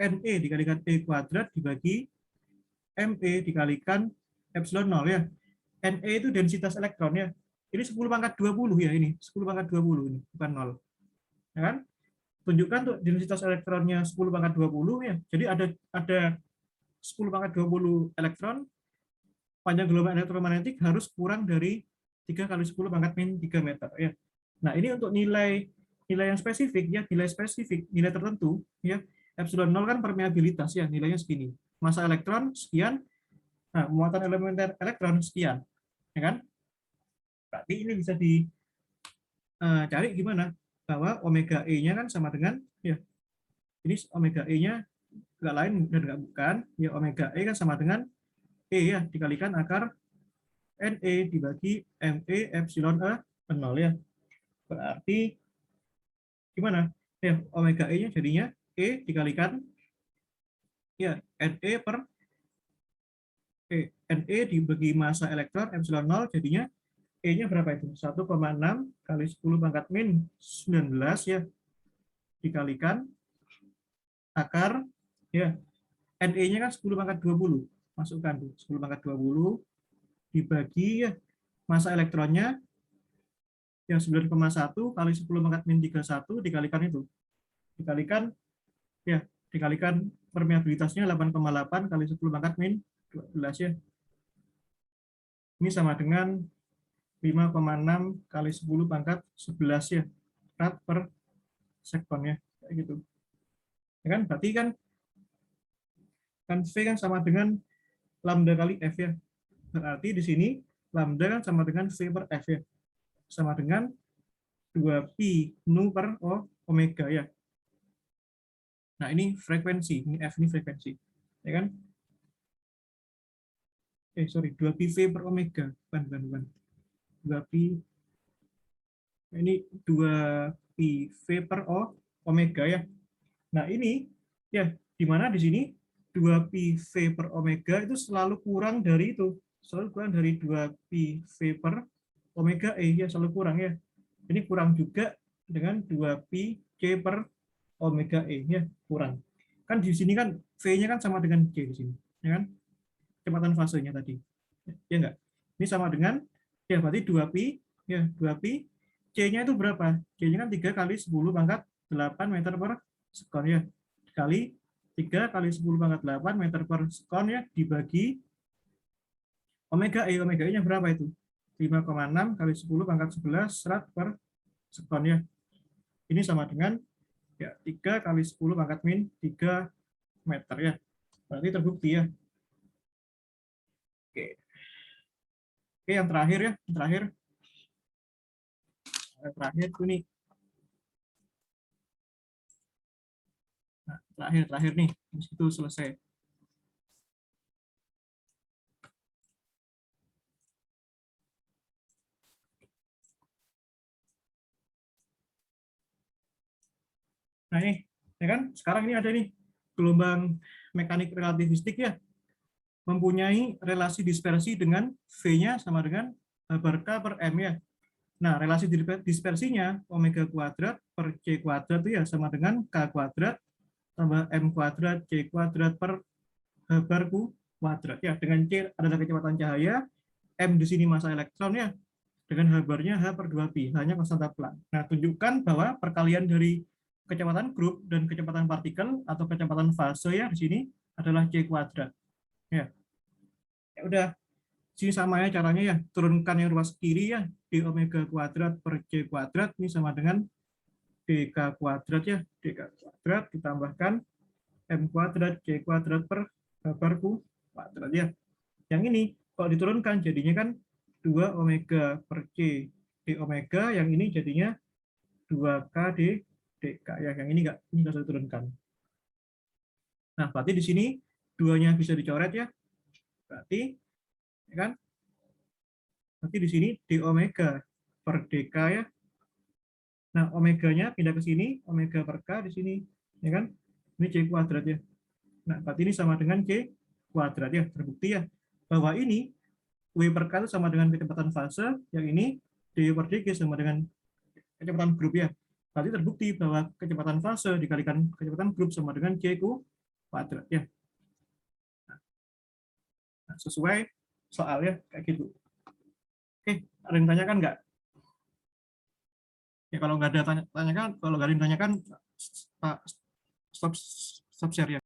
NE dikalikan E kuadrat dibagi ME dikalikan epsilon 0 ya. NE itu densitas elektron ya. Ini 10 pangkat 20 ya ini, 10 pangkat 20 ini, bukan 0. Ya kan? Tunjukkan tuh densitas elektronnya 10 pangkat 20 ya. Jadi ada 10 pangkat 20 elektron, panjang gelombang elektromagnetik harus kurang dari 3 kali 10 pangkat min 3 meter ya. Nah, ini untuk nilai yang spesifik ya, nilai tertentu ya. Epsilon 0 kan permeabilitas ya, nilainya segini. Massa elektron sekian, nah muatan elementer elektron sekian, ya kan? Berarti ini bisa dicari gimana? Bahwa omega E-nya kan sama dengan ya, ini omega E-nya nggak lain dan nggak bukan, ya omega E kan sama dengan E ya, dikalikan akar NE dibagi ME epsilon E 0 ya. Berarti gimana? Ya, omega E-nya jadinya E dikalikan ya NE per NE dibagi massa elektron epsilon 0 jadinya E-nya berapa itu? 1,6 kali 10 pangkat min 19 ya, dikalikan akar ya NE-nya kan 10 pangkat 20. Masukkan tuh 10 pangkat 20 dibagi ya massa elektronnya yang 9,1 kali 10 pangkat min 31 dikalikan itu. Dikalikan ya, dikalikan permeabilitasnya 8,8 kali 10 pangkat min 12 ya. Ini sama dengan 5,6 kali 10 pangkat 11 ya, rad per sekon ya, kayak gitu. Ya kan, berarti kan V kan sama dengan lambda kali F ya. Berarti di sini lambda kan sama dengan V per F ya. Sama dengan 2pi nu per omega ya. Nah, ini frekuensi, ini F ini frekuensi. Ya kan? Sorry, 2pi V per omega. Bukan. 2pi, ini 2pi V per omega ya. Nah, ini ya, di mana di sini 2pi V per omega itu selalu kurang dari itu. Selalu kurang dari 2pi V per omega E ya, selalu kurang ya. Ini kurang juga dengan 2pi C per omega E ya, kurang. Kan di sini kan V-nya kan sama dengan C di sini, ya kan? Kecepatan fasenya tadi. Ya enggak? Ini sama dengan ya berarti 2pi ya, 2pi C-nya itu berapa? C-nya kan 3 kali 10 pangkat 8 meter per sekon ya. Kali 3 kali 10 pangkat 8 meter per sekon ya, dibagi omega E. Omega E-nya berapa itu? 5,6 kali 10 pangkat 11 rad per sekon ya. Ini sama dengan ya 3 kali 10 pangkat min 3 meter ya. Berarti terbukti ya. Oke. Oke, yang terakhir ya, yang terakhir ini. Nah, terakhir nih, itu selesai. Nah ini, ya kan? Sekarang ini ada nih gelombang mekanik relativistik ya, mempunyai relasi dispersi dengan V-nya sama dengan H bar K per M ya. Nah, relasi dispersinya omega kuadrat per C kuadrat itu ya sama dengan K kuadrat tambah M kuadrat C kuadrat per H bar kuadrat ya. Dengan C adalah kecepatan cahaya, M di sini massa elektron ya, dengan H barnya H per 2pi, hanya konstanta Planck. Nah, tunjukkan bahwa perkalian dari kecepatan grup dan kecepatan partikel atau kecepatan fase ya di sini adalah C kuadrat. Ya. Ya udah. Sini sama ya caranya ya, turunkan yang ruas kiri ya, d omega kuadrat per c kuadrat, ini sama dengan dk kuadrat ya, dk kuadrat ditambahkan m kuadrat c kuadrat per bar kuadrat ya. Yang ini kalau diturunkan jadinya kan 2 omega per c d omega, yang ini jadinya 2k d dk ya. Yang ini nggak usah diturunkan. Nah, berarti di sini duanya bisa dicoret ya. Berarti ya kan? Berarti di sini d omega per dk ya. Nah, omeganya pindah ke sini, omega per k di sini, ya kan? Ini c kuadrat ya. Nah, berarti ini sama dengan c kuadrat ya. Terbukti ya bahwa ini w per k itu sama dengan kecepatan fase, yang ini d per dk sama dengan kecepatan grup ya. Berarti terbukti bahwa kecepatan fase dikalikan kecepatan grup sama dengan c kuadrat ya. Nah, sesuai soalnya kayak gitu. Oke, ada yang tanyakan nggak? Ya kalau nggak ada tanyakan, kalau nggak ada yang tanyakan, stop share ya.